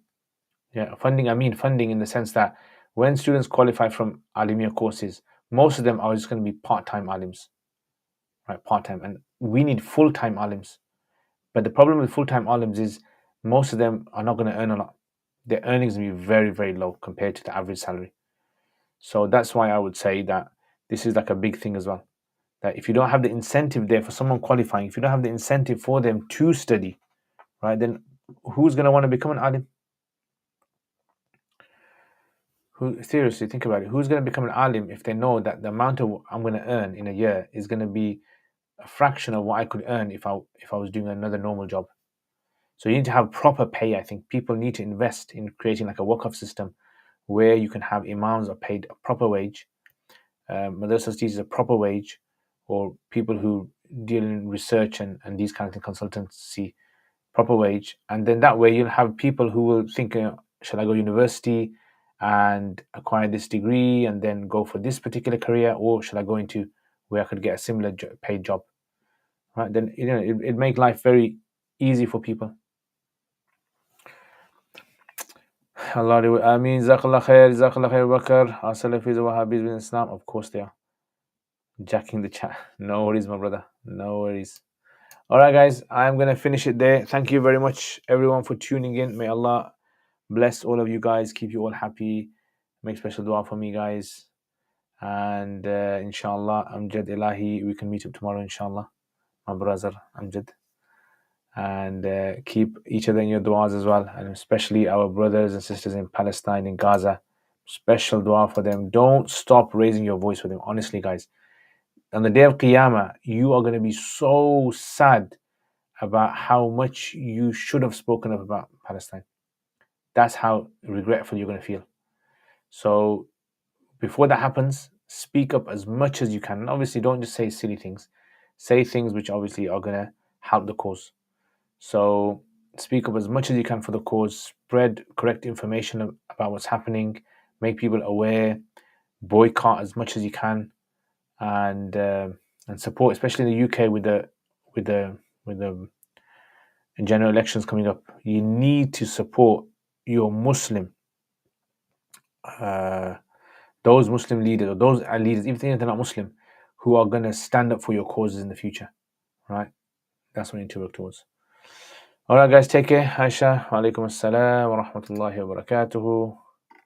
Yeah, funding. I mean funding in the sense that when students qualify from Alimia courses, most of them are just going to be part-time alims, right? Part-time, and we need full-time alims. But the problem with full-time alims is most of them are not going to earn a lot. Their earnings will be very, very low compared to the average salary. So that's why I would say that this is like a big thing as well. That if you don't have the incentive there for someone qualifying, if you don't have the incentive for them to study, right, then who's going to want to become an alim? Seriously, think about it. Who's going to become an alim if they know that the amount of I'm going to earn in a year is going to be a fraction of what I could earn if I was doing another normal job? So you need to have proper pay. I think people need to invest in creating like a waqf system where you can have imams are paid a proper wage, madrasas teachers a proper wage, or people who deal in research and these kinds of consultancy proper wage. And then that way you'll have people who will think, shall I go university and acquire this degree and then go for this particular career, or should I go into where I could get a similar paid job? Right? Then it make life very easy for people. Allah, I mean, Jazakallah khair, Bakr. Our Salafis, Wahhabis in Islam, of course they are. Jacking the chat. No worries, my brother. No worries. All right, guys, I'm going to finish it there. Thank you very much, everyone, for tuning in. May Allah bless all of you guys, keep you all happy. Make special dua for me, guys. And inshallah, Amjad Ilahi, we can meet up tomorrow, inshallah. My brother, Amjad. And keep each other in your duas as well, and especially our brothers and sisters in Palestine, in Gaza. Special dua for them. Don't stop raising your voice for them. Honestly, guys, on the day of Qiyamah, you are going to be so sad about how much you should have spoken up about Palestine. That's how regretful you're going to feel. So before that happens, speak up as much as you can. And obviously, don't just say silly things. Say things which obviously are going to help the cause. So speak up as much as you can for the cause. Spread correct information about what's happening. Make people aware. Boycott as much as you can, and support, especially in the UK with the general elections coming up. You need to support your Muslim, those Muslim leaders, or those leaders, even if they're not Muslim, who are going to stand up for your causes in the future. Right? That's what you need to work towards. All right, guys, take care. Aisha, wa alaikum assalam wa rahmatullahi wa barakatuhu.